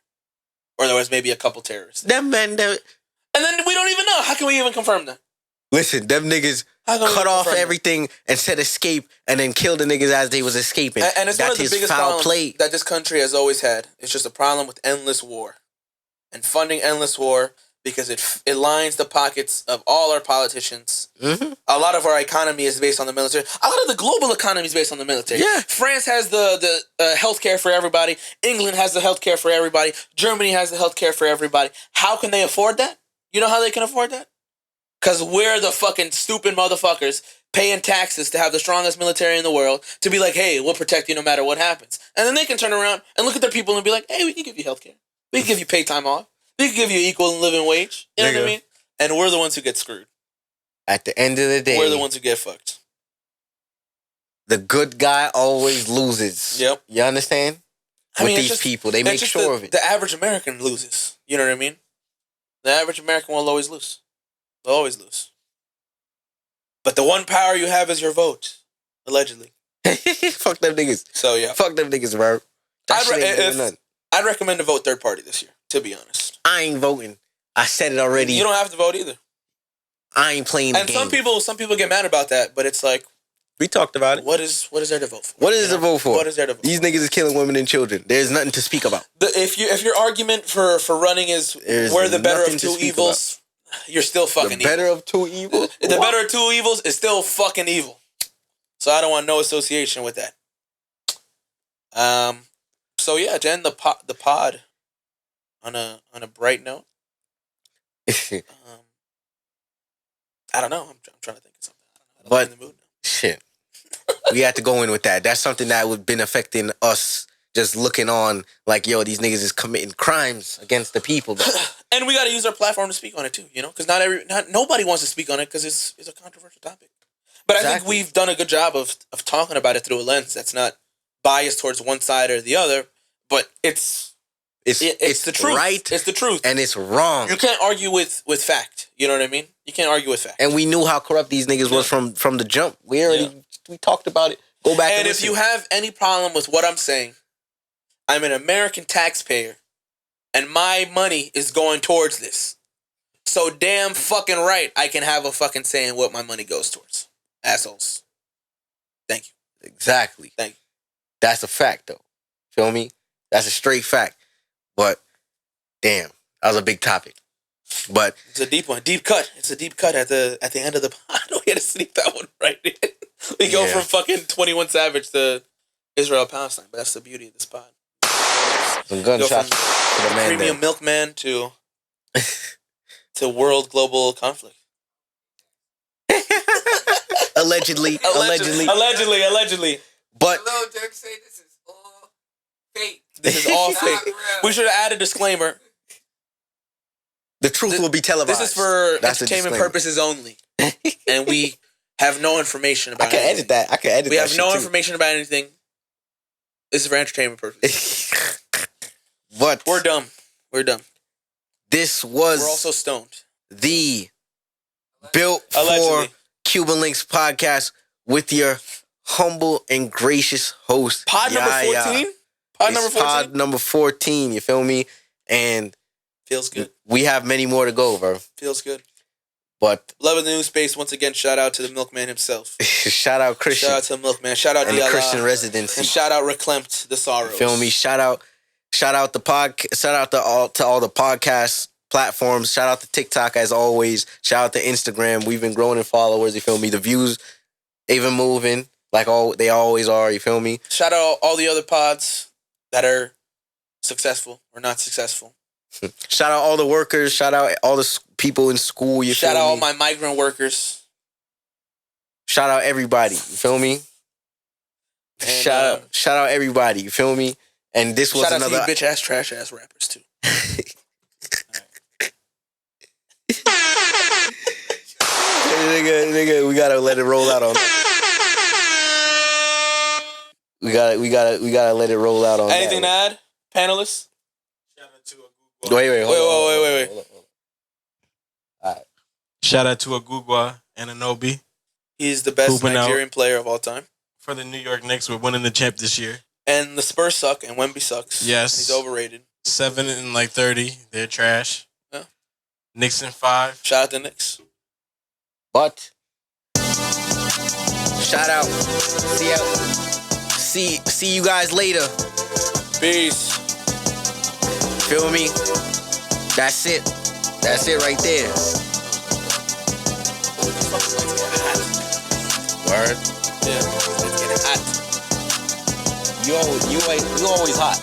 Or there was maybe a couple terrorists. Them men, and then we don't even know. How can we even confirm that? Listen, them niggas cut off everything and said escape and then killed the niggas as they was escaping. And it's one of the biggest problems that this country has always had. It's just a problem with endless war. And funding endless war because it lines the pockets of all our politicians. Mm-hmm. A lot of our economy is based on the military. A lot of the global economy is based on the military. Yeah. France has the healthcare for everybody. England has the healthcare for everybody. Germany has the healthcare for everybody. How can they afford that? You know how they can afford that? Because we're the fucking stupid motherfuckers paying taxes to have the strongest military in the world to be like, hey, we'll protect you no matter what happens. And then they can turn around and look at their people and be like, hey, we can give you healthcare. We can give you paid time off. We can give you equal living wage. You know what I mean? And we're the ones who get screwed. At the end of the day, we're the ones who get fucked. the good guy always loses. Yep. You understand? With these people, they make sure of it. The average American loses. You know what I mean? The average American will always lose. They'll always lose. But the one power you have is your vote, allegedly. Fuck them niggas. So yeah, fuck them niggas, bro. I'd recommend to vote third party this year. To be honest, I ain't voting. I said it already. You don't have to vote either. I ain't playing the game. And some people get mad about that, but it's like we talked about it. What is there to vote for? What is there to vote for? What is there to vote? These niggas is killing women and children. There's nothing to speak about. If your argument for running is we're the better of two evils, you're still fucking evil. Better of two evils. The better of two evils is still fucking evil. So I don't want no association with that. So yeah, to end the pod on a bright note. I don't know. I'm trying to think of something. But in the mood now. Shit, we had to go in with that. That's something that would been affecting us. Just looking on, like, yo, these niggas is committing crimes against the people. And we got to use our platform to speak on it too, you know, because nobody wants to speak on it because it's a controversial topic. But exactly. I think we've done a good job of talking about it through a lens that's not biased towards one side or the other, but it's the truth. Right? It's the truth. And it's wrong. You can't argue with fact. You know what I mean? You can't argue with fact. And we knew how corrupt these niggas was from the jump. We talked about it. Go back and if you have any problem with what I'm saying, I'm an American taxpayer and my money is going towards this. So damn fucking right I can have a fucking say in what my money goes towards. Assholes. Thank you. Exactly. Thank you. That's a fact though. Feel me? That's a straight fact. But damn, that was a big topic. But it's a deep one. Deep cut. It's a deep cut at the end of the pod. We had to sneak that one right in. We go from fucking 21 Savage to Israel Palestine. But that's the beauty of this pod. Some gunshots to the man premium there. Milkman to world global conflict. Allegedly. But Hello, Dirk say this is all fake. This is all fake. We should add a disclaimer. The truth will be televised. This is for entertainment purposes only. And we have no information about anything. Edit that. I can edit that. We have no information about anything. This is for entertainment purposes. But we're dumb. This was we're also stoned. The Built for Cuban Links podcast with your humble and gracious host. Pod number 14? Pod number 14, you feel me? And feels good. We have many more to go, bro. Feels good. But love of the new space. Once again, shout out to the milkman himself. Shout out Christian. Shout out to the milkman. Shout out and the Christian residency. And shout out Reclaimed the Sorrows. Feel me? Shout out to all the podcast platforms. Shout out to TikTok as always. Shout out to Instagram. We've been growing in followers. You feel me? The views even moving like they always are. You feel me? Shout out all the other pods that are successful or not successful. Shout out all the workers. Shout out all the people in school. You shout feel out me? all my migrant workers. Shout out everybody. You feel me? And, shout out everybody. You feel me? And this was shout another out to you bitch ass trash ass rappers too. nigga, we gotta let it roll out on that. We gotta let it roll out on anything that. To add? Panelists? Wait. Hold on. All right. Shout out to Agugwa Ananobi. He's the best Nigerian player of all time. For the New York Knicks, we're winning the champ this year. And the Spurs suck, and Wemby sucks. Yes. He's overrated. 7 and 30. They're trash. Yeah. Knicks in 5. Shout out to Knicks. But shout out. See you guys later. Peace. Feel me? That's it. That's it right there. Word. Yeah. It's getting hot. You always hot. You always hot.